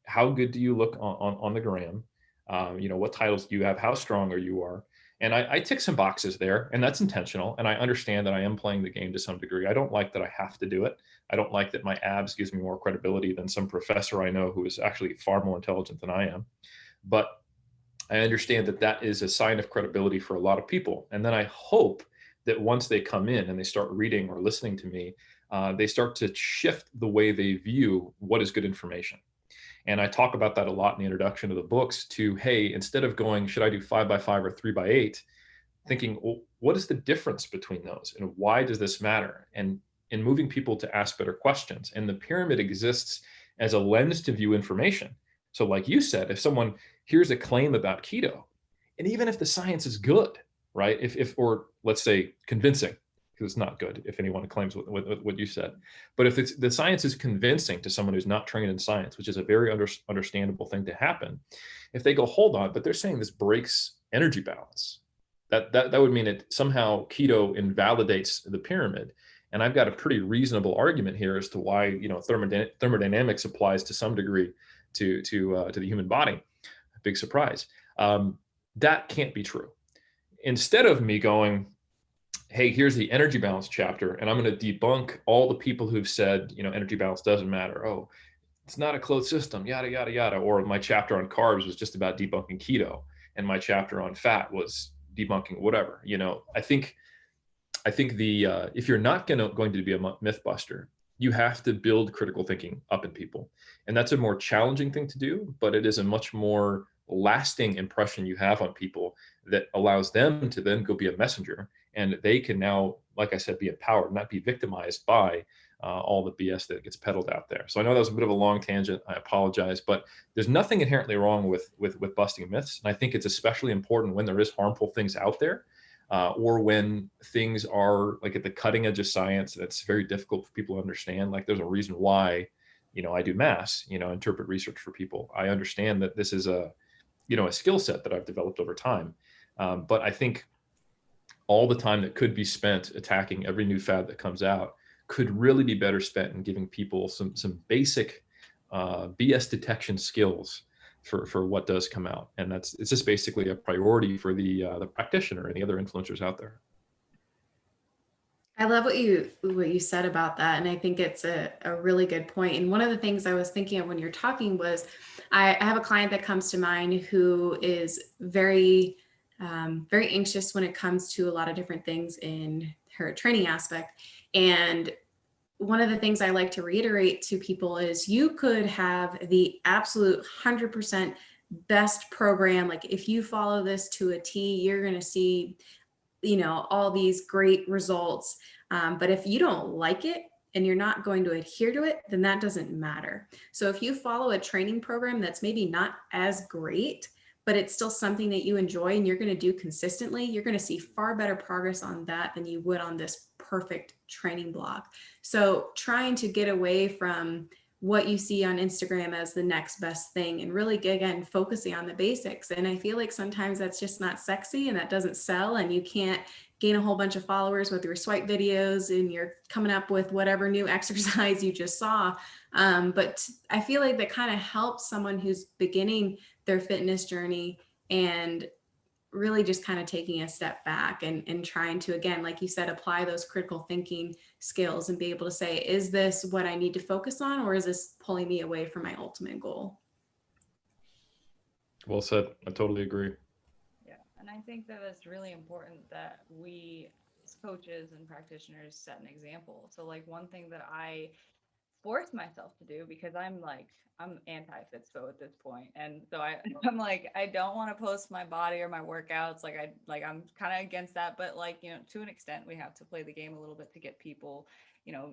how good do you look on the gram, what titles do you have, how strong are you, And I tick some boxes there, and that's intentional. And I understand that I am playing the game to some degree. I don't like that I have to do it. I don't like that my abs gives me more credibility than some professor I know who is actually far more intelligent than I am. But I understand that that is a sign of credibility for a lot of people. And then I hope that once they come in and they start reading or listening to me, they start to shift the way they view what is good information. And I talk about that a lot in the introduction of the books to, hey, instead of going, should I do 5x5 or 3x8? Thinking, well, what is the difference between those and why does this matter? And in moving people to ask better questions. And the pyramid exists as a lens to view information. So, like you said, if someone hears a claim about keto, and even if the science is good, right? If or let's say convincing, because it's not good if anyone claims what you said, but if it's, the science is convincing to someone who's not trained in science, which is a very understandable thing to happen, if they go, hold on, but they're saying this breaks energy balance, that would mean it somehow keto invalidates the pyramid. And I've got a pretty reasonable argument here as to why, you know, thermodynamics applies to some degree to the human body. Big surprise. That can't be true. Instead of me going, hey, here's the energy balance chapter, and I'm going to debunk all the people who've said, you know, energy balance doesn't matter. Oh, it's not a closed system, yada, yada, yada. Or my chapter on carbs was just about debunking keto, and my chapter on fat was debunking whatever. You know, I think the if you're not going to be a myth buster, you have to build critical thinking up in people, and that's a more challenging thing to do, but it is a much more lasting impression you have on people that allows them to then go be a messenger, and they can now, like I said, be empowered, not be victimized by all the BS that gets peddled out there. So I know that was a bit of a long tangent. I apologize, but there's nothing inherently wrong with busting myths, and I think it's especially important when there is harmful things out there, or when things are like at the cutting edge of science that's very difficult for people to understand. Like there's a reason why, you know, I do mass, you know, interpret research for people. I understand that this is a, you know, a skill set that I've developed over time. But I think all the time that could be spent attacking every new fad that comes out could really be better spent in giving people some basic BS detection skills for what does come out. And it's just basically a priority for the practitioner and the other influencers out there. I love what you said about that, and I think it's a really good point. And one of the things I was thinking of when you're talking was, I have a client that comes to mind who is very very anxious when it comes to a lot of different things in her training aspect. And one of the things I like to reiterate to people is you could have the absolute 100% best program. Like if you follow this to a T, you're going to see, you know, all these great results. But if you don't like it and you're not going to adhere to it, then that doesn't matter. So if you follow a training program that's maybe not as great, but it's still something that you enjoy and you're going to do consistently, you're going to see far better progress on that than you would on this perfect training block. So trying to get away from what you see on Instagram as the next best thing and really, again, focusing on the basics. And I feel like sometimes that's just not sexy and that doesn't sell, and you can't gain a whole bunch of followers with your swipe videos and you're coming up with whatever new exercise you just saw. But I feel like that kind of helps someone who's beginning their fitness journey and really just kind of taking a step back and trying to, again, like you said, apply those critical thinking skills and be able to say, is this what I need to focus on, or is this pulling me away from my ultimate goal? Well said. I totally agree. Yeah, and I think that it's really important that we as coaches and practitioners set an example. So like one thing that I force myself to do, because I'm anti-fitspo at this point, and so I'm like, I don't want to post my body or my workouts, I'm kind of against that, but like, you know, to an extent we have to play the game a little bit to get people, you know,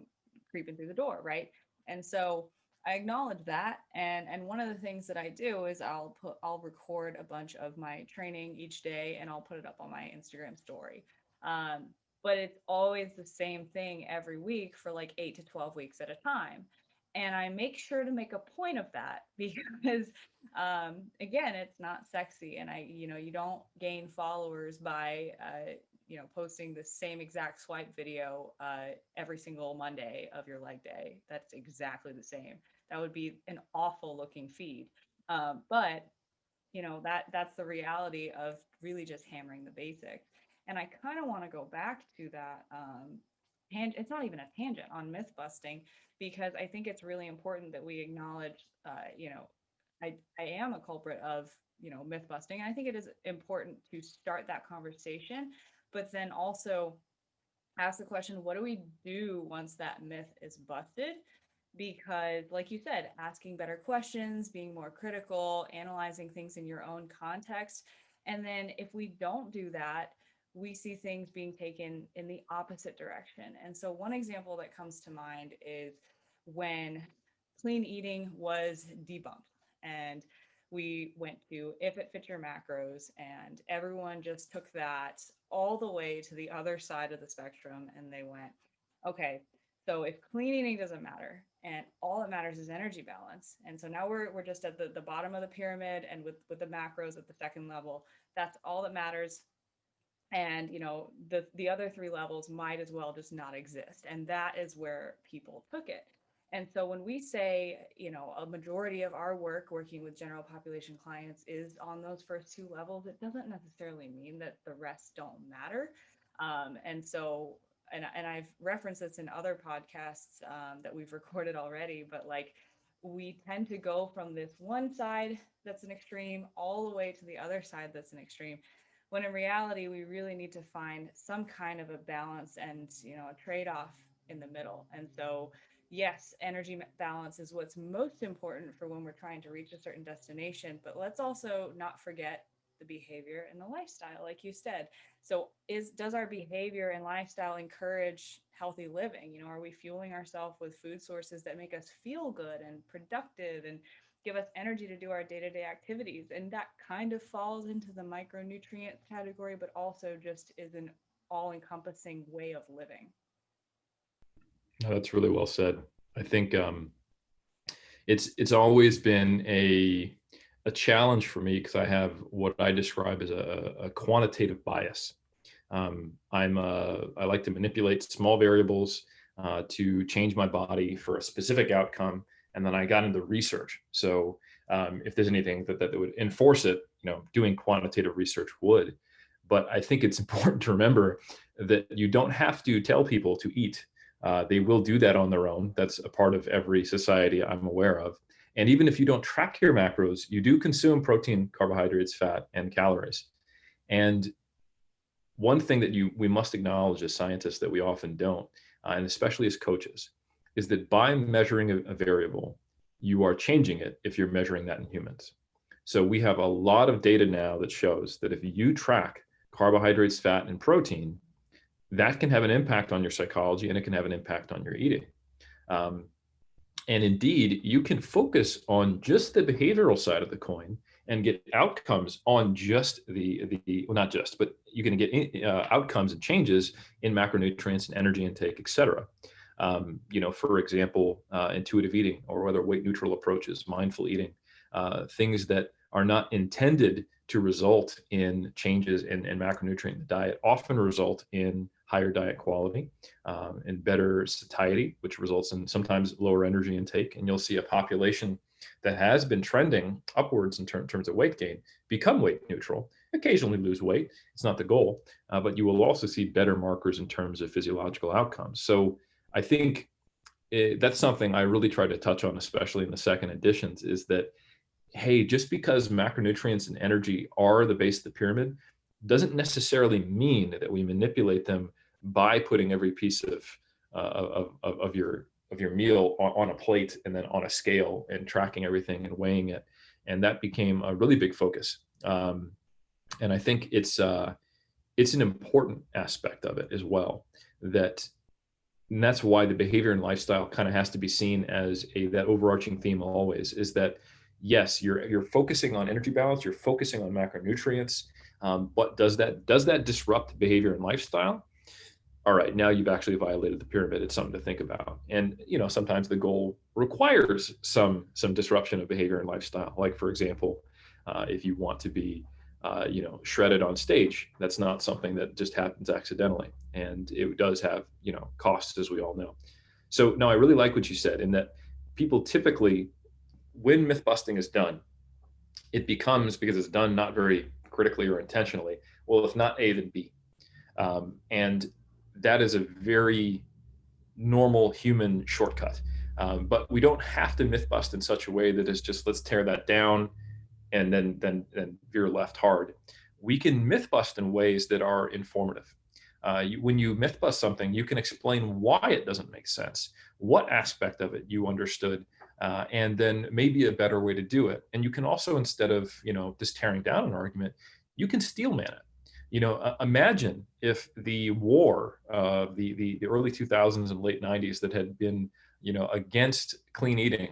creeping through the door, right? And so I acknowledge that, and one of the things that I do is I'll record a bunch of my training each day and I'll put it up on my Instagram story. But it's always the same thing every week for like 8 to 12 weeks at a time. And I make sure to make a point of that because, again, it's not sexy. And you don't gain followers by, posting the same exact swipe video every single Monday of your leg day. That's exactly the same. That would be an awful looking feed. But that's the reality of really just hammering the basics. And I kind of want to go back to that. It's not even a tangent on myth busting, because I think it's really important that we acknowledge, I am a culprit of, myth busting. I think it is important to start that conversation, but then also ask the question, what do we do once that myth is busted? Because, like you said, asking better questions, being more critical, analyzing things in your own context. And then if we don't do that, we see things being taken in the opposite direction. And so, one example that comes to mind is when clean eating was debunked, and we went to if it fits your macros, and everyone just took that all the way to the other side of the spectrum, and they went, okay, so if clean eating doesn't matter and all that matters is energy balance, and so now we're just at the bottom of the pyramid, and with the macros at the second level, that's all that matters. And the other three levels might as well just not exist, and that is where people took it. And so when we say, a majority of our work working with general population clients is on those first two levels, it doesn't necessarily mean that the rest don't matter. And so, and I've referenced this in other podcasts that we've recorded already, but like, we tend to go from this one side that's an extreme all the way to the other side that's an extreme, when in reality we really need to find some kind of a balance and a trade-off in the middle. And so yes, energy balance is what's most important for when we're trying to reach a certain destination, but let's also not forget the behavior and the lifestyle, like you said. So does our behavior and lifestyle encourage healthy living? Are we fueling ourselves with food sources that make us feel good and productive and give us energy to do our day-to-day activities? And that kind of falls into the micronutrient category, but also just is an all-encompassing way of living. No, that's really well said. I think it's always been a challenge for me, because I have what I describe as a quantitative bias. I like to manipulate small variables to change my body for a specific outcome, and then I got into research. So if there's anything that would enforce it, doing quantitative research would. But I think it's important to remember that you don't have to tell people to eat. They will do that on their own. That's a part of every society I'm aware of. And even if you don't track your macros, you do consume protein, carbohydrates, fat, and calories. And one thing that we must acknowledge as scientists that we often don't, and especially as coaches, is that by measuring a variable, you are changing it if you're measuring that in humans. So we have a lot of data now that shows that if you track carbohydrates, fat, and protein, that can have an impact on your psychology, and it can have an impact on your eating. And indeed, you can focus on just the behavioral side of the coin and get outcomes on just well, not just, but you can get outcomes and changes in macronutrients and energy intake, et cetera. For example, intuitive eating, or whether weight neutral approaches, mindful eating, things that are not intended to result in changes in macronutrient in the diet often result in higher diet quality and better satiety, which results in sometimes lower energy intake. And you'll see a population that has been trending upwards in terms of weight gain become weight neutral, occasionally lose weight. It's not the goal, but you will also see better markers in terms of physiological outcomes. So I think that's something I really try to touch on, especially in the second editions, is that, hey, just because macronutrients and energy are the base of the pyramid doesn't necessarily mean that we manipulate them by putting every piece of your meal on a plate and then on a scale and tracking everything and weighing it. And that became a really big focus. And I think it's an important aspect of it as well. And that's why the behavior and lifestyle kind of has to be seen as that overarching theme always, is that yes, you're focusing on energy balance, you're focusing on macronutrients, but does that disrupt behavior and lifestyle? All right, now you've actually violated the pyramid. It's something to think about. And sometimes the goal requires some disruption of behavior and lifestyle. Like, for example, if you want to be shredded on stage, that's not something that just happens accidentally, and it does have costs, as we all know. So now I really like what you said, in that people typically, when myth busting is done, it becomes, because it's done not very critically or intentionally, well, if not A, then B. And that is a very normal human shortcut. But we don't have to myth bust in such a way that it's just, let's tear that down and then veer left hard. We can myth bust in ways that are informative. When you myth bust something, you can explain why it doesn't make sense, what aspect of it you understood, and then maybe a better way to do it. And you can also, instead of just tearing down an argument, you can steelman it. Imagine if the war, the early 2000s and late 90s that had been against clean eating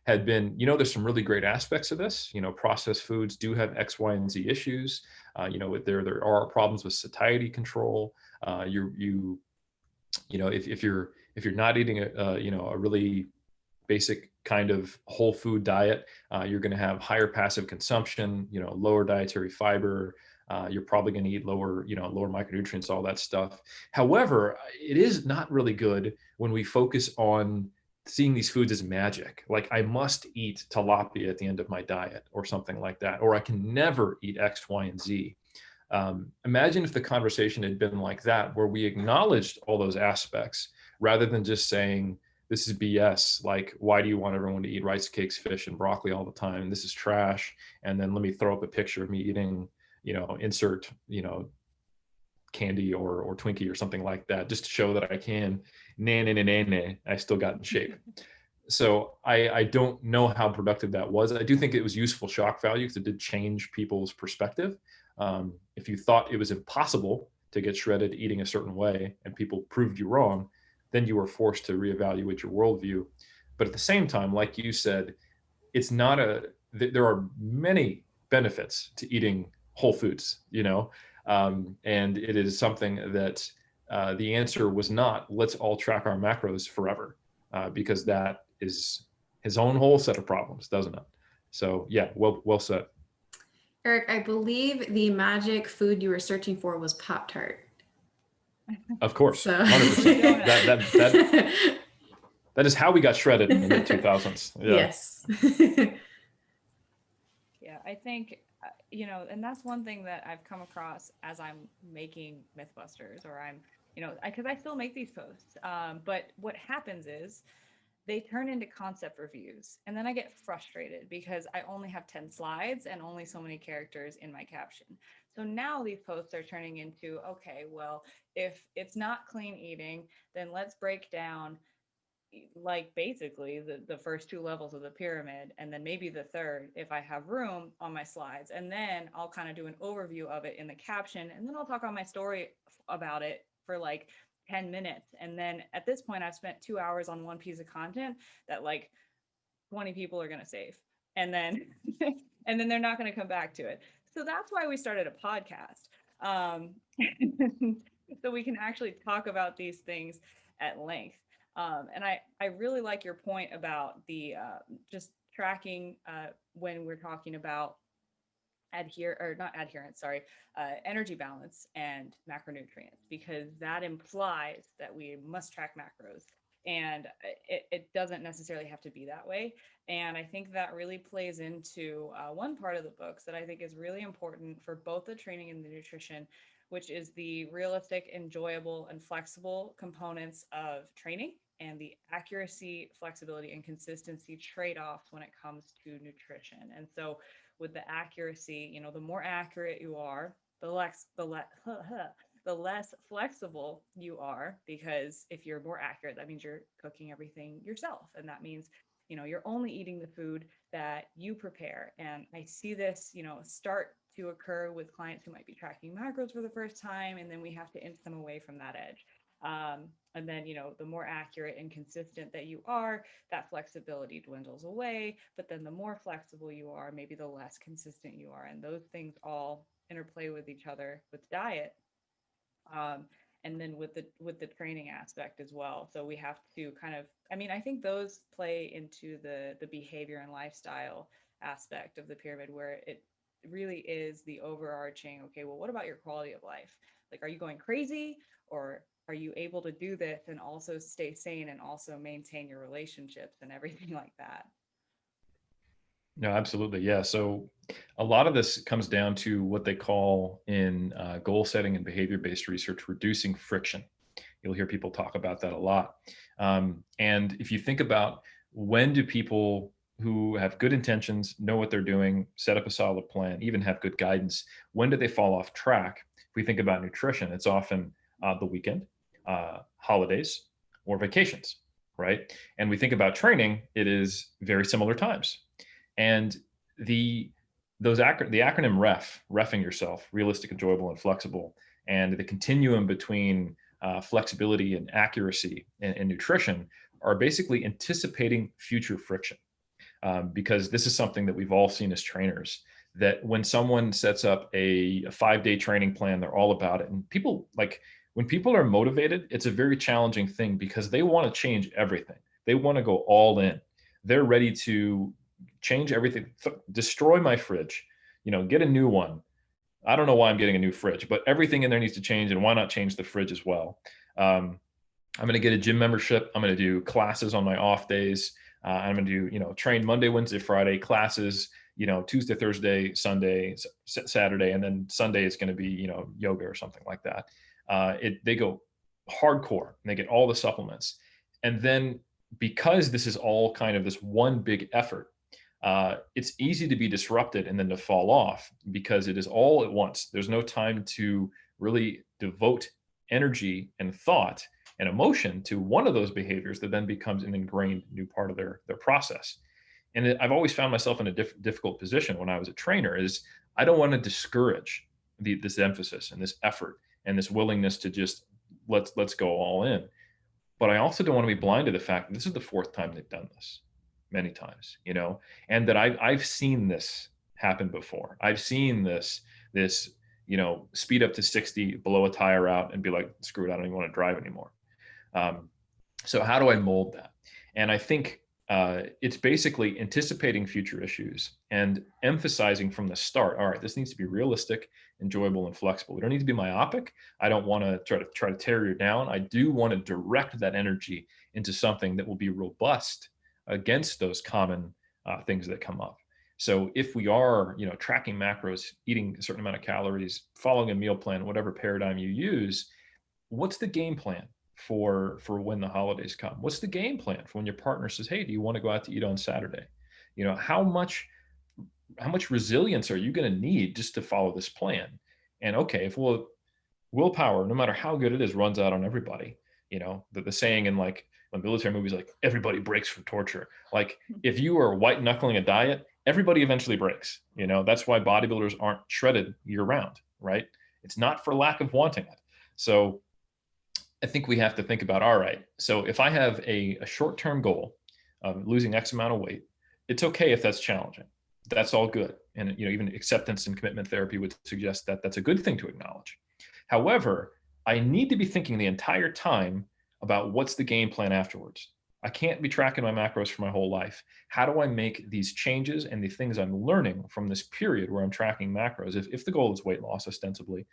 had been, there's some really great aspects of this. Processed foods do have X, Y, and Z issues. There are problems with satiety control. If you're not eating a really basic kind of whole food diet, you're going to have higher passive consumption, lower dietary fiber. You're probably going to eat lower micronutrients, all that stuff. However, it is not really good when we focus on seeing these foods as magic. Like, I must eat tilapia at the end of my diet or something like that, or I can never eat X, Y, and Z. Imagine if the conversation had been like that, where we acknowledged all those aspects rather than just saying, this is BS. Like, why do you want everyone to eat rice cakes, fish, and broccoli all the time? This is trash. And then let me throw up a picture of me eating, insert, candy or Twinkie or something like that, just to show that I can, I still got in shape. So I don't know how productive that was. I do think it was useful shock value because it did change people's perspective. If you thought it was impossible to get shredded eating a certain way and people proved you wrong, then you were forced to reevaluate your worldview. But at the same time, like you said, there are many benefits to eating whole foods, and it is something that the answer was not, let's all track our macros forever, because that is his own whole set of problems, doesn't it? So yeah, well said. Eric, I believe the magic food you were searching for was Pop-Tart. Of course, So. 100%. That is how we got shredded in the mid 2000s. Yeah. Yes. Yeah, I think, and that's one thing that I've come across as I'm making Mythbusters, or I'm, because I still make these posts. But what happens is they turn into concept reviews, and then I get frustrated because I only have 10 slides and only so many characters in my caption. So now these posts are turning into, okay, well, if it's not clean eating, then let's break down like basically the first two levels of the pyramid, and then maybe the third if I have room on my slides, and then I'll kind of do an overview of it in the caption, and then I'll talk on my story about it for like 10 minutes. And then at this point I've spent 2 hours on one piece of content that like 20 people are going to save, and then and then they're not going to come back to it. So that's why we started a podcast, so we can actually talk about these things at length. And I really like your point about the just tracking when we're talking about energy balance and macronutrients, because that implies that we must track macros, and it doesn't necessarily have to be that way. And I think that really plays into one part of the books that I think is really important for both the training and the nutrition, which is the realistic, enjoyable, and flexible components of training, and the accuracy, flexibility, and consistency trade-offs when it comes to nutrition. And so with the accuracy, the more accurate you are, the less flexible you are, because if you're more accurate, that means you're cooking everything yourself, and that means you're only eating the food that you prepare. And I see this start to occur with clients who might be tracking macros for the first time, and then we have to inch them away from that edge. And then, the more accurate and consistent that you are, that flexibility dwindles away. But then the more flexible you are, maybe the less consistent you are. And those things all interplay with each other with diet. And then with the training aspect as well. So we have to kind of, I think those play into the behavior and lifestyle aspect of the pyramid, where it really is the overarching, okay, well, what about your quality of life? Like, are you going crazy, or are you able to do this and also stay sane and also maintain your relationships and everything like that? No, absolutely. Yeah. So a lot of this comes down to what they call in goal setting and behavior-based research, reducing friction. You'll hear people talk about that a lot. And if you think about, when do people who have good intentions, know what they're doing, set up a solid plan, even have good guidance, when do they fall off track? If we think about nutrition, it's often the weekend, holidays, or vacations, right? And we think about training, it is very similar times. And the the acronym refing yourself, realistic, enjoyable, and flexible, and the continuum between flexibility and accuracy and nutrition are basically anticipating future friction. Because this is something that we've all seen as trainers, that when someone sets up a 5-day training plan, they're all about it. And people, like, when people are motivated, it's a very challenging thing because they want to change everything. They want to go all in. They're ready to change everything, destroy my fridge, get a new one. I don't know why I'm getting a new fridge, but everything in there needs to change. And why not change the fridge as well? I'm going to get a gym membership. I'm going to do classes on my off days. I'm going to do, train Monday, Wednesday, Friday, classes, Tuesday, Thursday, Sunday, Saturday, and then Sunday is going to be, yoga or something like that. They go hardcore and they get all the supplements. And then, because this is all kind of this one big effort, it's easy to be disrupted and then to fall off because it is all at once. There's no time to really devote energy and thought and emotion to one of those behaviors that then becomes an ingrained new part of their process. And I've always found myself in a difficult position when I was a trainer, is I don't want to discourage this emphasis and this effort and this willingness to just let's go all in. But I also don't want to be blind to the fact that this is the fourth time they've done this, many times, and that I've seen this happen before. I've seen this speed up to 60, blow a tire out, and be like, screw it, I don't even want to drive anymore. So how do I mold that? And I think it's basically anticipating future issues and emphasizing from the start, all right, this needs to be realistic, enjoyable, and flexible. We don't need to be myopic. I don't want to try to tear you down. I do want to direct that energy into something that will be robust against those common things that come up. So if we are, tracking macros, eating a certain amount of calories, following a meal plan, whatever paradigm you use, what's the game plan for when the holidays come? What's the game plan for when your partner says, hey, do you want to go out to eat on Saturday? How much resilience are you going to need just to follow this plan? And okay, if willpower, no matter how good it is, runs out on everybody. The saying in like military movies, like, everybody breaks from torture. Like, if you are white knuckling a diet, everybody eventually breaks. That's why bodybuilders aren't shredded year round, right? It's not for lack of wanting it. So I think we have to think about, all right, so if I have a short-term goal of losing X amount of weight, it's okay if that's challenging. That's all good. And even acceptance and commitment therapy would suggest that that's a good thing to acknowledge. However, I need to be thinking the entire time about what's the game plan afterwards. I can't be tracking my macros for my whole life. How do I make these changes and the things I'm learning from this period where I'm tracking macros, if the goal is weight loss ostensibly,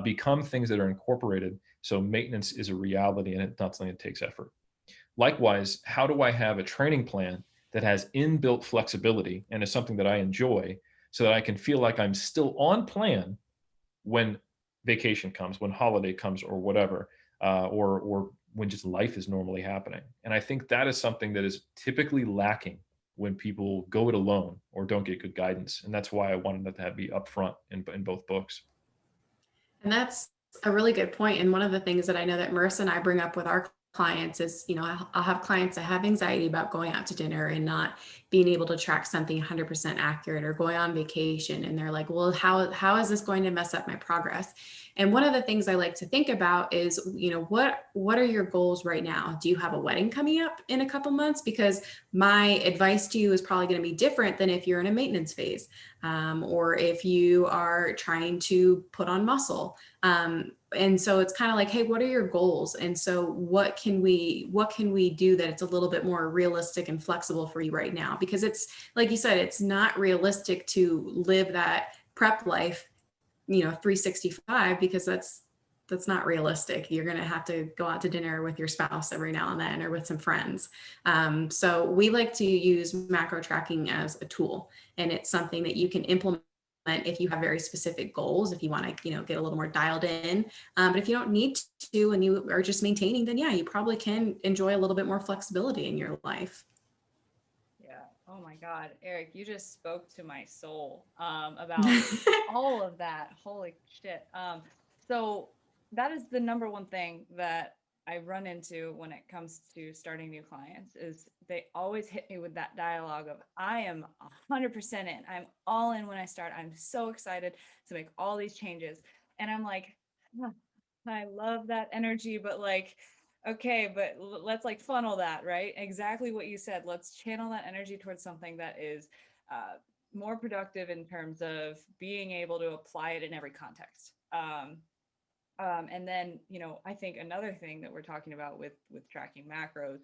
become things that are incorporated so maintenance is a reality and it's not something that takes effort. Likewise, how do I have a training plan that has inbuilt flexibility and is something that I enjoy so that I can feel like I'm still on plan when vacation comes, when holiday comes, or whatever, or when just life is normally happening. And I think that is something that is typically lacking when people go it alone or don't get good guidance. And that's why I wanted that to be upfront in both books. And that's a really good point. And one of the things that I know that Marissa and I bring up with our clients is, I'll have clients that have anxiety about going out to dinner and not being able to track something 100% accurate, or going on vacation. And they're like, well, how is this going to mess up my progress? And one of the things I like to think about is, what are your goals right now? Do you have a wedding coming up in a couple months? Because my advice to you is probably going to be different than if you're in a maintenance phase, or if you are trying to put on muscle. And so it's kind of like, hey, what are your goals? And so what can we do that it's a little bit more realistic and flexible for you right now? Because it's, like you said, it's not realistic to live that prep life, 365, because that's not realistic. You're going to have to go out to dinner with your spouse every now and then or with some friends. So we like to use macro tracking as a tool, and it's something that you can implement if you have very specific goals, if you want to, get a little more dialed in. But if you don't need to and you are just maintaining, then yeah, you probably can enjoy a little bit more flexibility in your life. Yeah. Oh my God, Eric, you just spoke to my soul about all of that. Holy shit. So that is the number one thing that I run into when it comes to starting new clients is they always hit me with that dialogue of I am 100% in. I'm all in when I start. I'm so excited to make all these changes. And I'm like, "Huh, I love that energy, but like okay, but let's like funnel that, right? Exactly what you said. Let's channel that energy towards something that is more productive in terms of being able to apply it in every context. And then, I think another thing that we're talking about with tracking macros,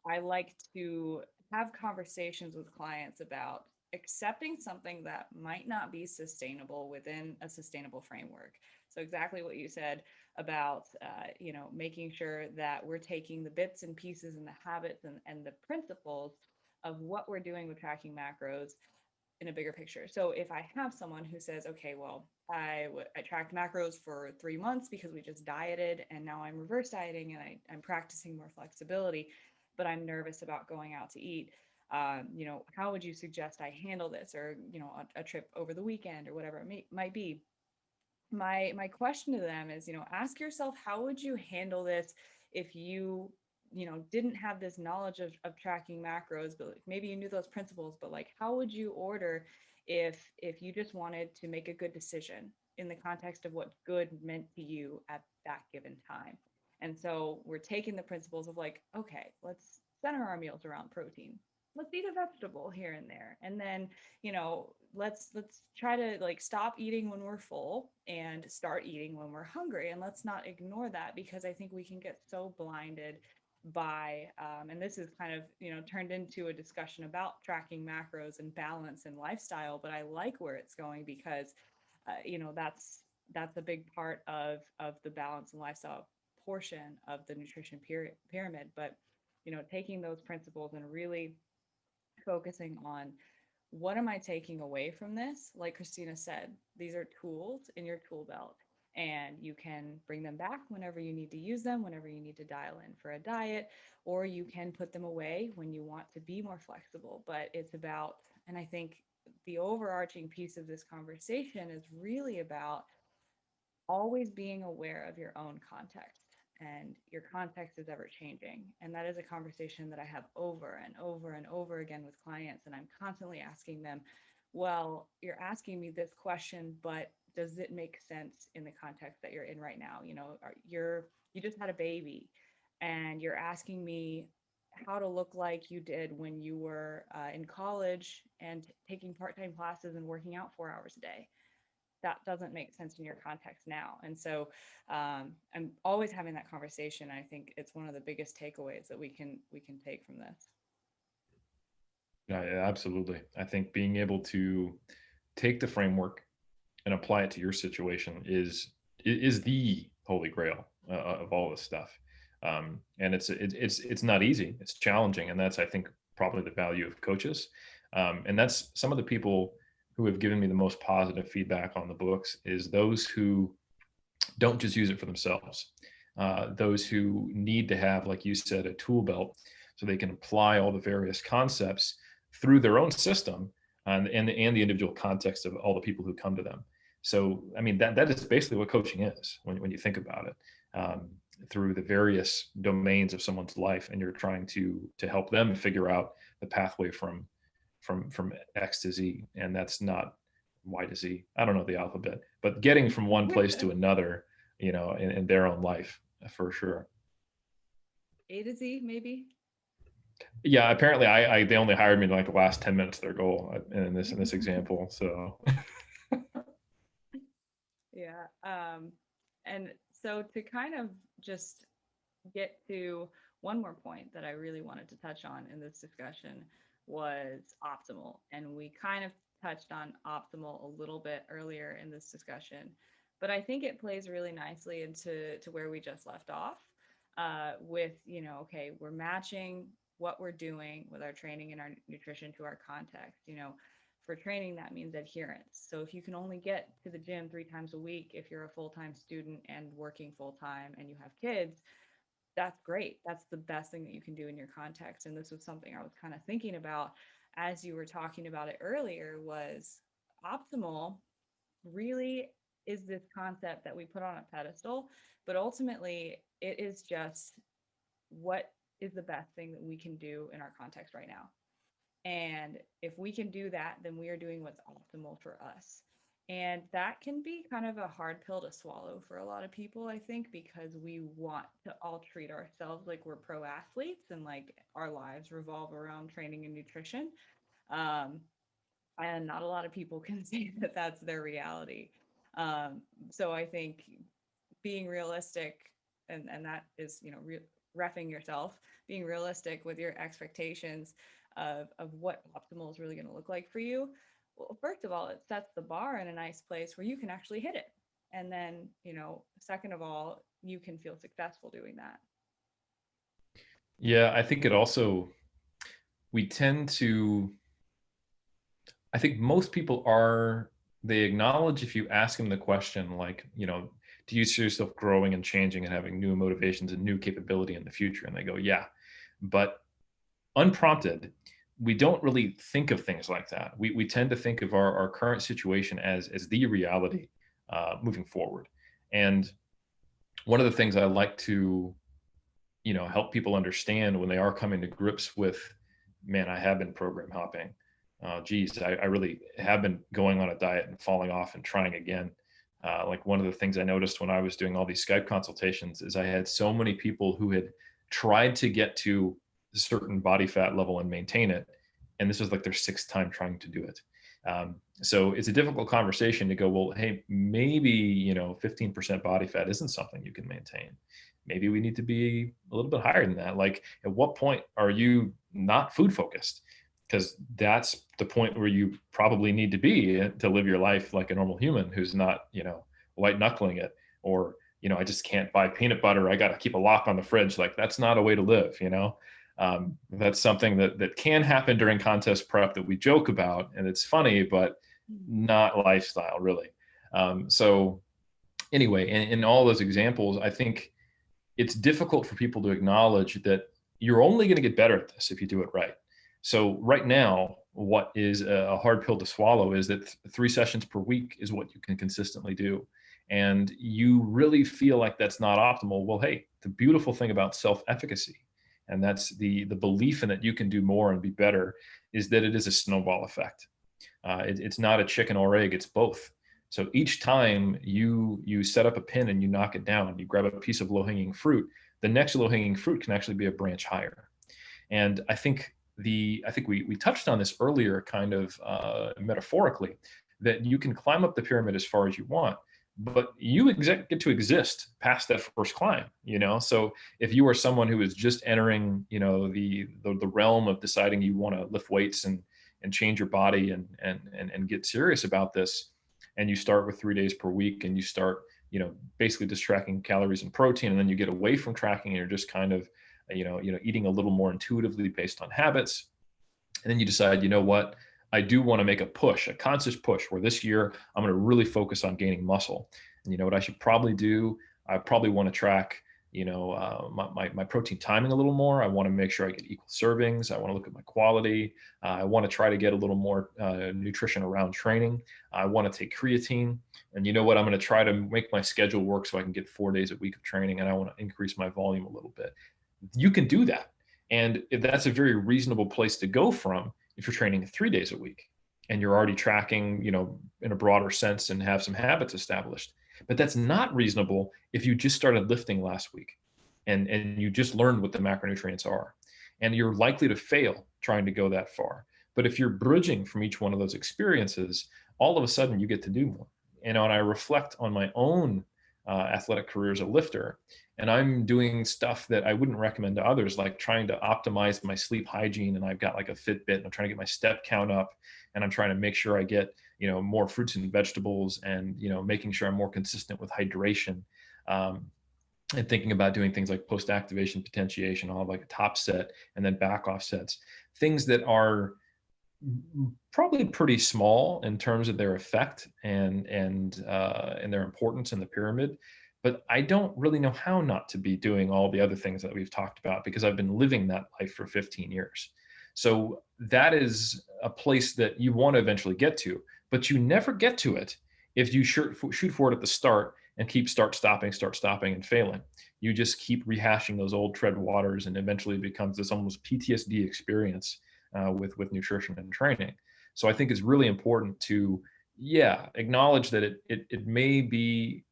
I like to have conversations with clients about accepting something that might not be sustainable within a sustainable framework. So exactly what you said about, making sure that we're taking the bits and pieces and the habits and the principles of what we're doing with tracking macros in a bigger picture. So if I have someone who says, okay, well, I tracked macros for 3 months because we just dieted and now I'm reverse dieting and I'm practicing more flexibility, but I'm nervous about going out to eat. How would you suggest I handle this, or a trip over the weekend or whatever it might be? My question to them is, ask yourself, how would you handle this if you didn't have this knowledge of tracking macros, but like, maybe you knew those principles, but like how would you order if you just wanted to make a good decision in the context of what good meant to you at that given time? And so we're taking the principles of like, okay, let's center our meals around protein, let's eat a vegetable here and there, and then let's try to like stop eating when we're full and start eating when we're hungry, and let's not ignore that, because I think we can get so blinded by and this is kind of turned into a discussion about tracking macros and balance and lifestyle, but I like where it's going because that's a big part of the balance and lifestyle portion of the nutrition pyramid. But taking those principles and really focusing on what am I taking away from this? Like Christina said, these are tools in your tool belt, and you can bring them back whenever you need to use them, whenever you need to dial in for a diet, or you can put them away when you want to be more flexible. But it's about, and I think the overarching piece of this conversation is really about always being aware of your own context, and your context is ever changing, and that is a conversation that I have over and over and over again with clients, and I'm constantly asking them, well, you're asking me this question, but does it make sense in the context that you're in right now? You just had a baby and you're asking me how to look like you did when you were in college and taking part-time classes and working out 4 hours a day. That doesn't make sense in your context now. And so I'm always having that conversation. I think it's one of the biggest takeaways that we can take from this. Yeah, absolutely. I think being able to take the framework and apply it to your situation is the holy grail of all this stuff. And it's not easy. It's challenging, and that's, I think, probably the value of coaches. And that's some of the people who have given me the most positive feedback on the books is those who don't just use it for themselves. Those who need to have, like you said, a tool belt so they can apply all the various concepts through their own system and the individual context of all the people who come to them. So, I mean, that is basically what coaching is when you think about it, through the various domains of someone's life, and you're trying to help them figure out the pathway from X to Z, and that's not Y to Z. I don't know the alphabet, but getting from one place to another, in their own life, for sure. A to Z, maybe. Yeah, apparently they only hired me in like the last 10 minutes of their goal in this example. So Yeah. And so to kind of just get to one more point that I really wanted to touch on in this discussion was optimal. And we kind of touched on optimal a little bit earlier in this discussion. But I think it plays really nicely into where we just left off, with, okay, we're matching what we're doing with our training and our nutrition to our context. For training, that means adherence. So if you can only get to the gym 3 times a week, if you're a full-time student and working full-time and you have kids, that's great. That's the best thing that you can do in your context. And this was something I was kind of thinking about as you were talking about it earlier, was optimal really is this concept that we put on a pedestal, but ultimately it is just what is the best thing that we can do in our context right now. And if we can do that, then we are doing what's optimal for us. And that can be kind of a hard pill to swallow for a lot of people, I think, because we want to all treat ourselves like we're pro athletes and like our lives revolve around training and nutrition. Um, and not a lot of people can say that that's their reality. So I think being realistic, and that is, refing yourself, being realistic with your expectations of what optimal is really going to look like for you. Well, first of all, it sets the bar in a nice place where you can actually hit it. And then, second of all, you can feel successful doing that. Yeah, I think it also, we tend to, I think most people are, they acknowledge if you ask them the question, like, do you see yourself growing and changing and having new motivations and new capability in the future? And they go, yeah. But unprompted, we don't really think of things like that. We tend to think of our current situation as the reality moving forward. And one of the things I like to, help people understand when they are coming to grips with, man, I have been program hopping. Geez, I really have been going on a diet and falling off and trying again. Like one of the things I noticed when I was doing all these Skype consultations is I had so many people who had tried to get to a certain body fat level and maintain it. And this was like their 6th time trying to do it. So it's a difficult conversation to go, well, hey, maybe, 15% body fat isn't something you can maintain. Maybe we need to be a little bit higher than that. Like, at what point are you not food focused? Because that's the point where you probably need to be to live your life like a normal human who's not, white knuckling it, or, I just can't buy peanut butter. I got to keep a lock on the fridge. Like, that's not a way to live, that's something that can happen during contest prep that we joke about, and it's funny, but not lifestyle really. So anyway, in all those examples, I think it's difficult for people to acknowledge that you're only going to get better at this if you do it right. So right now, what is a hard pill to swallow is that 3 sessions per week is what you can consistently do. And you really feel like that's not optimal. Well, hey, the beautiful thing about self-efficacy, and that's the belief in that you can do more and be better, is that it is a snowball effect. It's not a chicken or egg, it's both. So each time you set up a pin and you knock it down, you grab a piece of low-hanging fruit, the next low-hanging fruit can actually be a branch higher. And I think we touched on this earlier, kind of metaphorically, that you can climb up the pyramid as far as you want, but you get to exist past that first climb. So if you are someone who is just entering, the realm of deciding you want to lift weights and change your body and get serious about this, and you start with 3 days per week, and you start, basically just tracking calories and protein, and then you get away from tracking and you're just kind of, eating a little more intuitively based on habits. And then you decide, what, I do want to make a push, a conscious push, where this year I'm going to really focus on gaining muscle. And you know what I should probably do? I probably want to track, my protein timing a little more. I want to make sure I get equal servings. I want to look at my quality. I want to try to get a little more nutrition around training. I want to take creatine. And you know what? I'm going to try to make my schedule work so I can get 4 days a week of training, and I want to increase my volume a little bit. You can do that. And if that's a very reasonable place to go from, if you're training 3 days a week and you're already tracking, in a broader sense and have some habits established. But that's not reasonable if you just started lifting last week and you just learned what the macronutrients are. And you're likely to fail trying to go that far. But if you're bridging from each one of those experiences, all of a sudden you get to do more. And I reflect on my own athletic career as a lifter, and I'm doing stuff that I wouldn't recommend to others, like trying to optimize my sleep hygiene. And I've got like a Fitbit, and I'm trying to get my step count up, and I'm trying to make sure I get, more fruits and vegetables, and making sure I'm more consistent with hydration, and thinking about doing things like post-activation potentiation. I'll have like a top set and then back off sets, things that are probably pretty small in terms of their effect and their importance in the pyramid. But I don't really know how not to be doing all the other things that we've talked about, because I've been living that life for 15 years. So that is a place that you want to eventually get to, but you never get to it if you shoot for it at the start and keep start stopping and failing. You just keep rehashing those old tread waters, and eventually it becomes this almost PTSD experience with nutrition and training. So I think it's really important to, acknowledge that it may be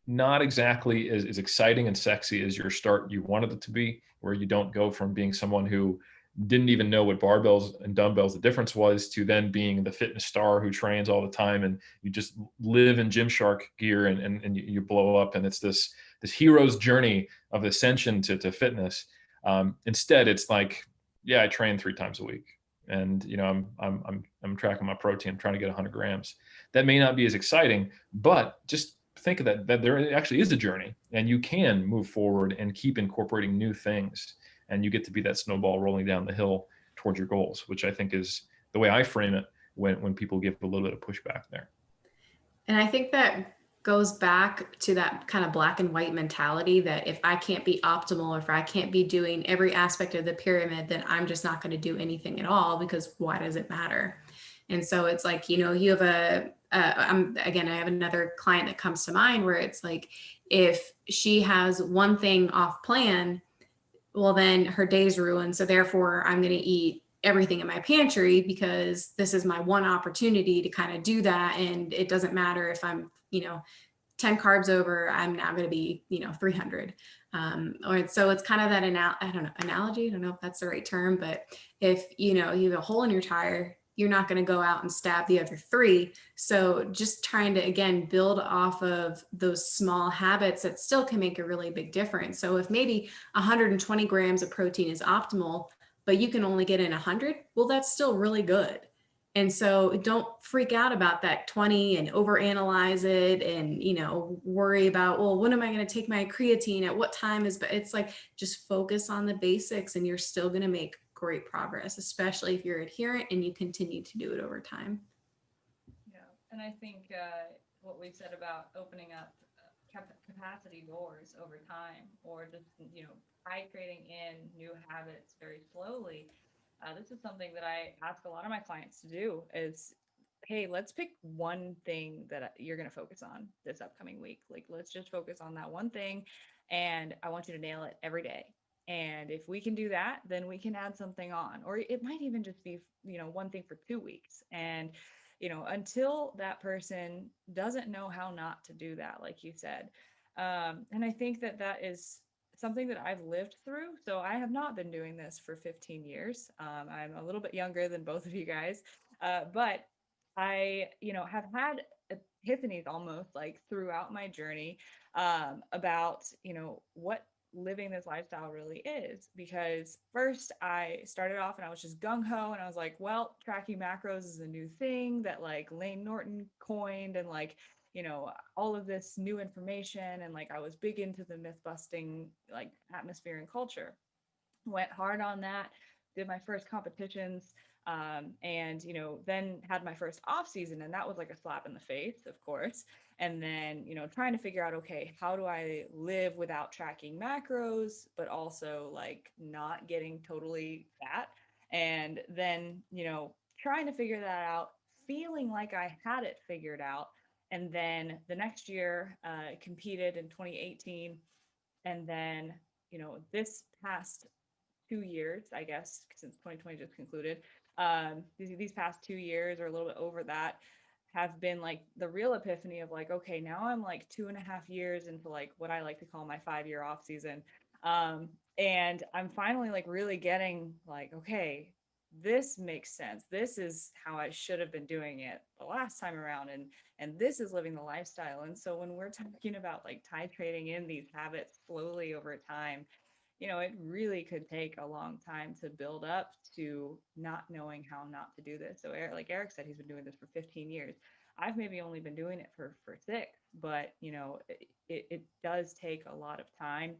not exactly as exciting and sexy as your start you wanted it to be, where you don't go from being someone who didn't even know what barbells and dumbbells the difference was, to then being the fitness star who trains all the time, and you just live in Gymshark gear, and you blow up, and it's this hero's journey of ascension to fitness. Instead, it's like, I train 3 times a week, and I'm tracking my protein. I'm trying to get 100 grams. That may not be as exciting, but just think of that there actually is a journey, and you can move forward and keep incorporating new things, and you get to be that snowball rolling down the hill towards your goals, which I think is the way I frame it when people give a little bit of pushback there. And I think that goes back to that kind of black and white mentality that if I can't be optimal, or if I can't be doing every aspect of the pyramid, then I'm just not going to do anything at all, because why does it matter? And so it's like, you have I have another client that comes to mind where it's like, if she has one thing off plan, well, then her day's ruined. So therefore I'm going to eat everything in my pantry, because this is my one opportunity to kind of do that. And it doesn't matter if I'm, 10 carbs over, I'm now going to be, 300. Or so it's kind of that analogy. I don't know if that's the right term, but if, you have a hole in your tire, you're not going to go out and stab the other 3. So just trying to, again, build off of those small habits that still can make a really big difference. So if maybe 120 grams of protein is optimal, but you can only get in 100, well, that's still really good. And so don't freak out about that 20 and overanalyze it and, worry about, well, when am I going to take my creatine at what time it's like, just focus on the basics and you're still going to make great progress, especially if you're adherent and you continue to do it over time. Yeah. And I think what we said about opening up capacity doors over time, or just, titrating in new habits very slowly. This is something that I ask a lot of my clients to do is, hey, let's pick one thing that you're going to focus on this upcoming week. Like, let's just focus on that one thing. And I want you to nail it every day. And if we can do that, then we can add something on, or it might even just be, one thing for 2 weeks. And, until that person doesn't know how not to do that, like you said. And I think that is something that I've lived through. So I have not been doing this for 15 years. I'm a little bit younger than both of you guys, but I, have had epiphanies almost like throughout my journey about, what living this lifestyle really is. Because first I started off and I was just gung-ho, and I was like, well, tracking macros is a new thing that like Lane Norton coined, and like, all of this new information, and like I was big into the myth busting like atmosphere and culture. Went hard on that, did my first competitions, and then had my first off season, and that was like a slap in the face, of course. And then trying to figure out, okay, how do I live without tracking macros, but also like not getting totally fat? And then trying to figure that out, feeling like I had it figured out. And then the next year, competed in 2018, and then this past 2 years, I guess, since 2020 just concluded, these past 2 years or a little bit over that have been like the real epiphany of like, okay, now I'm like 2.5 years into like what I like to call my 5-year off season. And I'm finally like really getting like, okay, this makes sense. This is how I should have been doing it the last time around. And this is living the lifestyle. And so when we're talking about like titrating in these habits slowly over time, it really could take a long time to build up to not knowing how not to do this. So Eric, like Eric said, he's been doing this for 15 years. I've maybe only been doing it for 6, but it does take a lot of time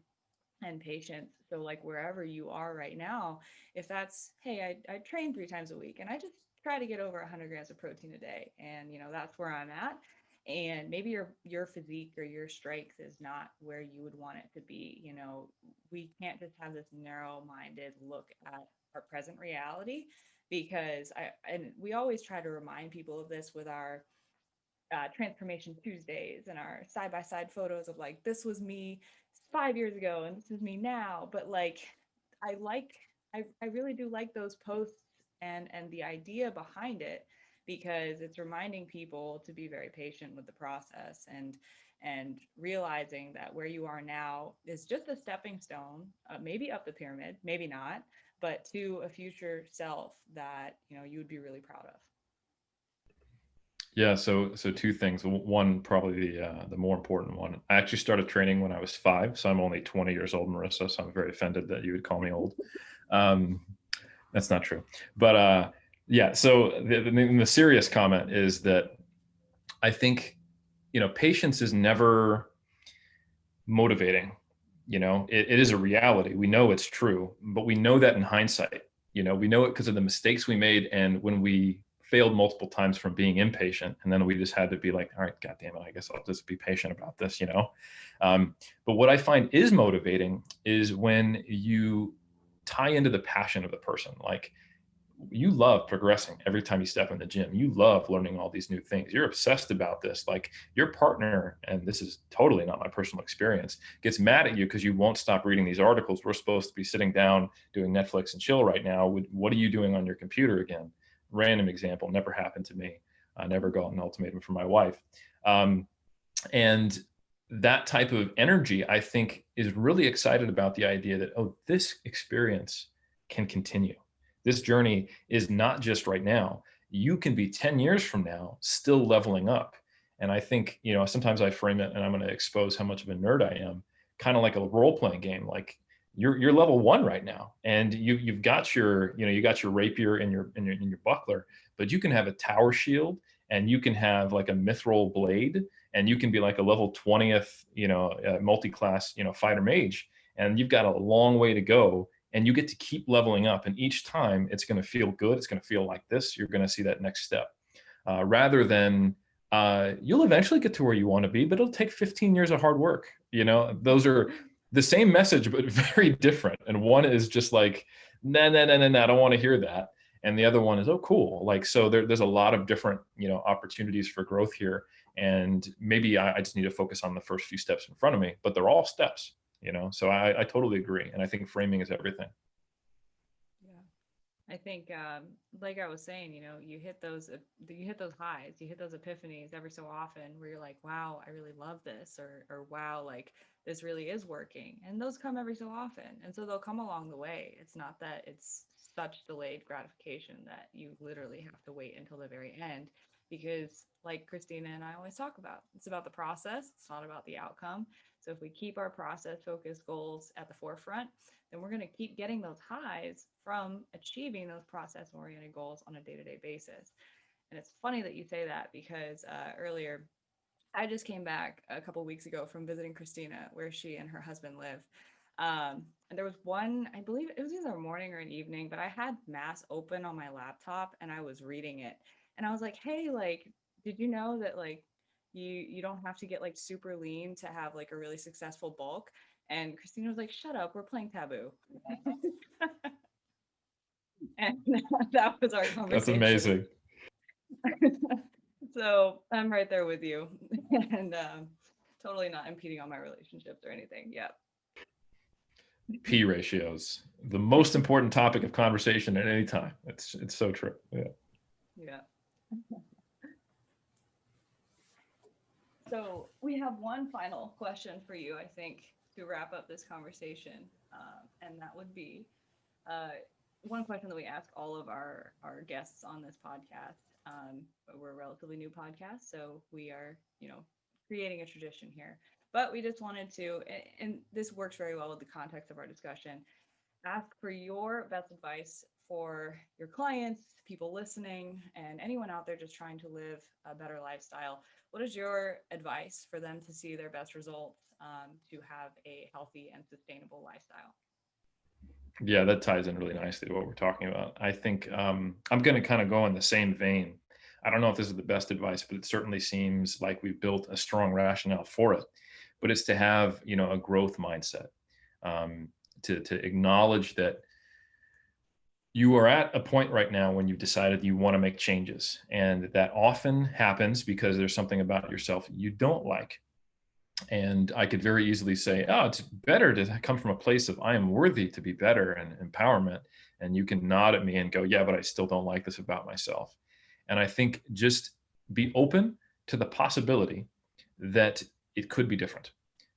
and patience. So like wherever you are right now, if that's, hey, I train 3 times a week and I just try to get over 100 grams of protein a day, and that's where I'm at. And maybe your physique or your strength is not where you would want it to be. We can't just have this narrow-minded look at our present reality, because we always try to remind people of this with our Transformation Tuesdays and our side by side photos of like, this was me 5 years ago and this is me now. But like, I like, I really do like those posts and the idea behind it, because it's reminding people to be very patient with the process, and realizing that where you are now is just a stepping stone, maybe up the pyramid, maybe not, but to a future self that you would be really proud of. Yeah, so two things. One, probably the more important one. I actually started training when I was 5, so I'm only 20 years old, Marissa. So I'm very offended that you would call me old. Um, that's not true. But yeah, so the serious comment is that I think patience is never motivating. It is a reality. We know it's true, but we know that in hindsight. We know it because of the mistakes we made, and when we failed multiple times from being impatient, and then we just had to be like, all right, God damn it, I guess I'll just be patient about this. But what I find is motivating is when you tie into the passion of the person. Like, you love progressing every time you step in the gym. You love learning all these new things. You're obsessed about this. Like, your partner, and this is totally not my personal experience, gets mad at you because you won't stop reading these articles. We're supposed to be sitting down doing Netflix and chill right now. What are you doing on your computer again? Random example, never happened to me. I never got an ultimatum from my wife. And that type of energy, I think, is really excited about the idea that, oh, this experience can continue. This journey is not just right now. You can be 10 years from now still leveling up. And I think, sometimes I frame it, and I'm going to expose how much of a nerd I am, kind of like a role-playing game. Like, you're level 1 right now, and you've got your, you got your rapier and your buckler, but you can have a tower shield, and you can have like a mithril blade, and you can be like a level 20th, multi-class, fighter mage, and you've got a long way to go. And you get to keep leveling up. And each time it's going to feel good. It's going to feel like this. You're going to see that next step, rather than you'll eventually get to where you want to be, but it'll take 15 years of hard work. Those are the same message, but very different. And one is just like, nah, I don't want to hear that. And the other one is, oh, cool. Like, so there's a lot of different, opportunities for growth here. And maybe I just need to focus on the first few steps in front of me, but they're all steps. So I totally agree. And I think framing is everything. Yeah. I think, like I was saying, you hit those highs, you hit those epiphanies every so often where you're like, wow, I really love this, or wow, like this really is working. And those come every so often. And so they'll come along the way. It's not that it's such delayed gratification that you literally have to wait until the very end, because like Christina and I always talk about, it's about the process. It's not about the outcome. So if we keep our process focused goals at the forefront, then we're going to keep getting those highs from achieving those process oriented goals on a day-to-day basis. And it's funny that you say that, because earlier I just came back a couple weeks ago from visiting Christina, where she and her husband live. And there was one, I believe it was either a morning or an evening, but I had Mass open on my laptop and I was reading it. And I was like, hey, like, did you know that like you don't have to get like super lean to have like a really successful bulk? And Christina was like, shut up, we're playing Taboo. And that was our conversation. That's amazing. So I'm right there with you, and totally not impeding on my relationships or anything. Yeah. P ratios, the most important topic of conversation at any time. It's so true. Yeah. Yeah. So we have one final question for you, I think, to wrap up this conversation, and that would be one question that we ask all of our guests on this podcast. We're a relatively new podcast, so we are, creating a tradition here. But we just wanted to, and this works very well with the context of our discussion, ask for your best advice for your clients, people listening, and anyone out there just trying to live a better lifestyle. What is your advice for them to see their best results, to have a healthy and sustainable lifestyle? Yeah, that ties in really nicely to what we're talking about. I think I'm going to kind of go in the same vein. I don't know if this is the best advice, but it certainly seems like we've built a strong rationale for it. But it's to have, a growth mindset, to acknowledge that you are at a point right now when you've decided you want to make changes, and that often happens because there's something about yourself you don't like. And I could very easily say, oh, it's better to come from a place of I am worthy to be better and empowerment. And you can nod at me and go, yeah, but I still don't like this about myself. And I think just be open to the possibility that it could be different,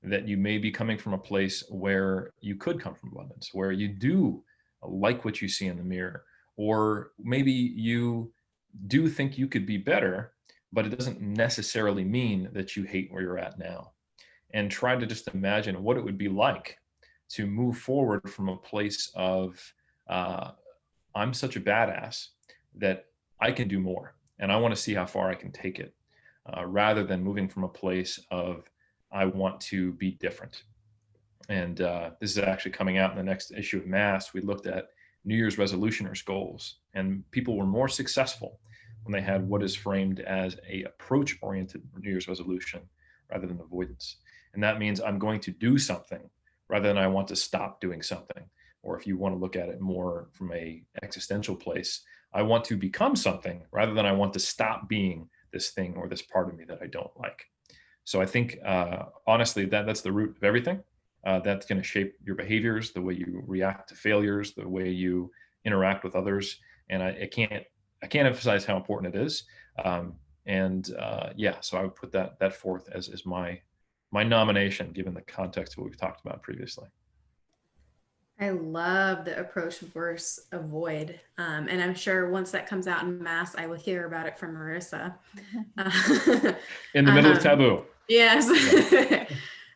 that you may be coming from a place where you could come from abundance, where you do like what you see in the mirror, or maybe you do think you could be better, but it doesn't necessarily mean that you hate where you're at now. And try to just imagine what it would be like to move forward from a place of I'm such a badass that I can do more, and I want to see how far I can take it, rather than moving from a place of I want to be different. And this is actually coming out in the next issue of Mass. We looked at New Year's resolutioners' goals, and people were more successful when they had what is framed as a approach-oriented New Year's resolution rather than avoidance. And that means I'm going to do something rather than I want to stop doing something. Or if you want to look at it more from a existential place, I want to become something rather than I want to stop being this thing or this part of me that I don't like. So I think, honestly, that's the root of everything. That's going to shape your behaviors, the way you react to failures, the way you interact with others. And I can't emphasize how important it is. So I would put that forth as my nomination, given the context of what we've talked about previously. I love the approach versus avoid. And I'm sure once that comes out in Mass, I will hear about it from Marissa. In the middle of Taboo. Yes.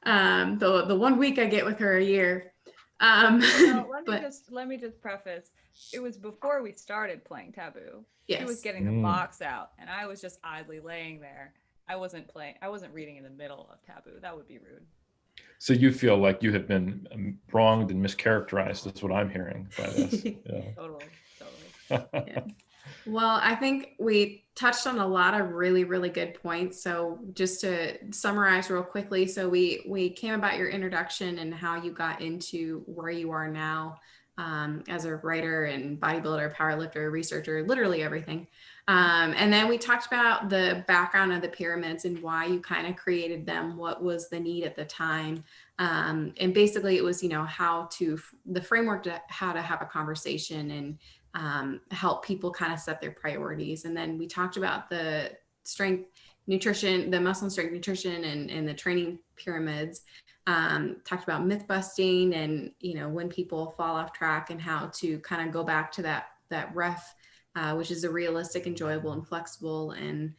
The 1 week I get with her a year. Let me just preface. It was before we started playing Taboo. Yes. She was getting the box out, and I was just idly laying there. I wasn't reading in the middle of Taboo. That would be rude. So you feel like you have been wronged and mischaracterized. That's what I'm hearing by this. Yeah. Totally. Yeah. Well, I think we touched on a lot of really, really good points. So just to summarize real quickly, so we came about your introduction and how you got into where you are now, as a writer and bodybuilder, powerlifter, researcher, literally everything. And then we talked about the background of the pyramids and why you kind of created them, what was the need at the time. And basically it was, the framework to how to have a conversation and help people kind of set their priorities. And then we talked about the strength nutrition, the muscle and strength nutrition and the training pyramids. Talked about myth busting and, when people fall off track and how to kind of go back to that ref, which is a realistic, enjoyable, and flexible, and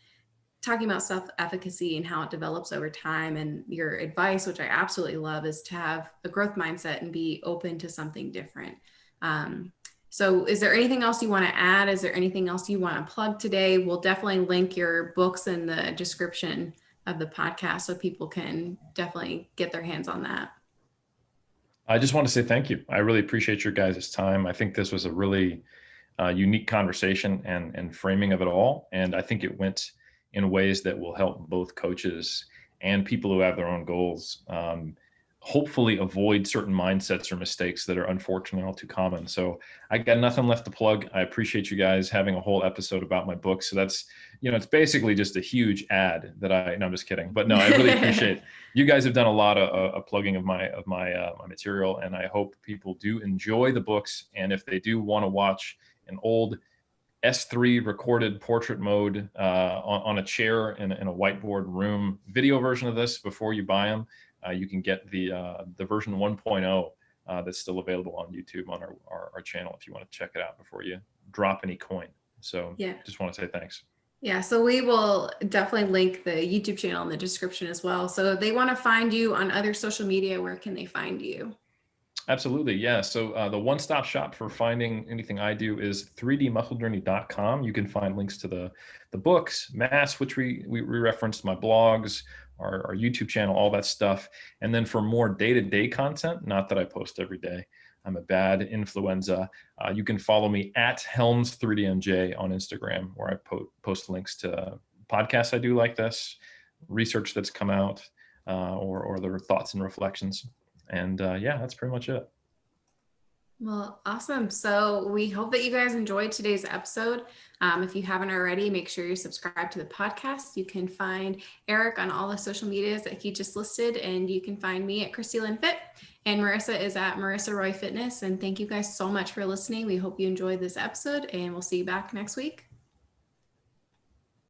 talking about self-efficacy and how it develops over time. And your advice, which I absolutely love, is to have a growth mindset and be open to something different. So is there anything else you want to add? Is there anything else you want to plug today? We'll definitely link your books in the description of the podcast so people can definitely get their hands on that. I just want to say thank you. I really appreciate your guys' time. I think this was a really unique conversation and framing of it all. And I think it went in ways that will help both coaches and people who have their own goals hopefully avoid certain mindsets or mistakes that are unfortunately all too common. So I got nothing left to plug. I appreciate you guys having a whole episode about my book. So that's, it's basically just a huge ad that no, I'm just kidding. But no, I really appreciate you guys have done a lot of plugging of my material, and I hope people do enjoy the books. And if they do want to watch an old S3 recorded portrait mode on a chair in a whiteboard room video version of this before you buy them, you can get the version 1.0 that's still available on YouTube on our channel if you want to check it out before you drop any coin. So just want to say thanks. Yeah, so we will definitely link the YouTube channel in the description as well. So if they want to find you on other social media, where can they find you? Absolutely, yeah. So the one-stop shop for finding anything I do is 3dmusclejourney.com. You can find links to the books, mass, which we referenced, my blogs, our YouTube channel, all that stuff. And then for more day-to-day content, not that I post every day, I'm a bad influenza. You can follow me at Helms3DMJ on Instagram, where I post links to podcasts I do like this, research that's come out, or the thoughts and reflections. And yeah, that's pretty much it. Well, awesome. So we hope that you guys enjoyed today's episode. If you haven't already, make sure you subscribe to the podcast. You can find Eric on all the social medias that he just listed, and you can find me at Christy Lynn Fit, and Marissa is at Marissa Roy Fitness. And thank you guys so much for listening. We hope you enjoyed this episode, and we'll see you back next week.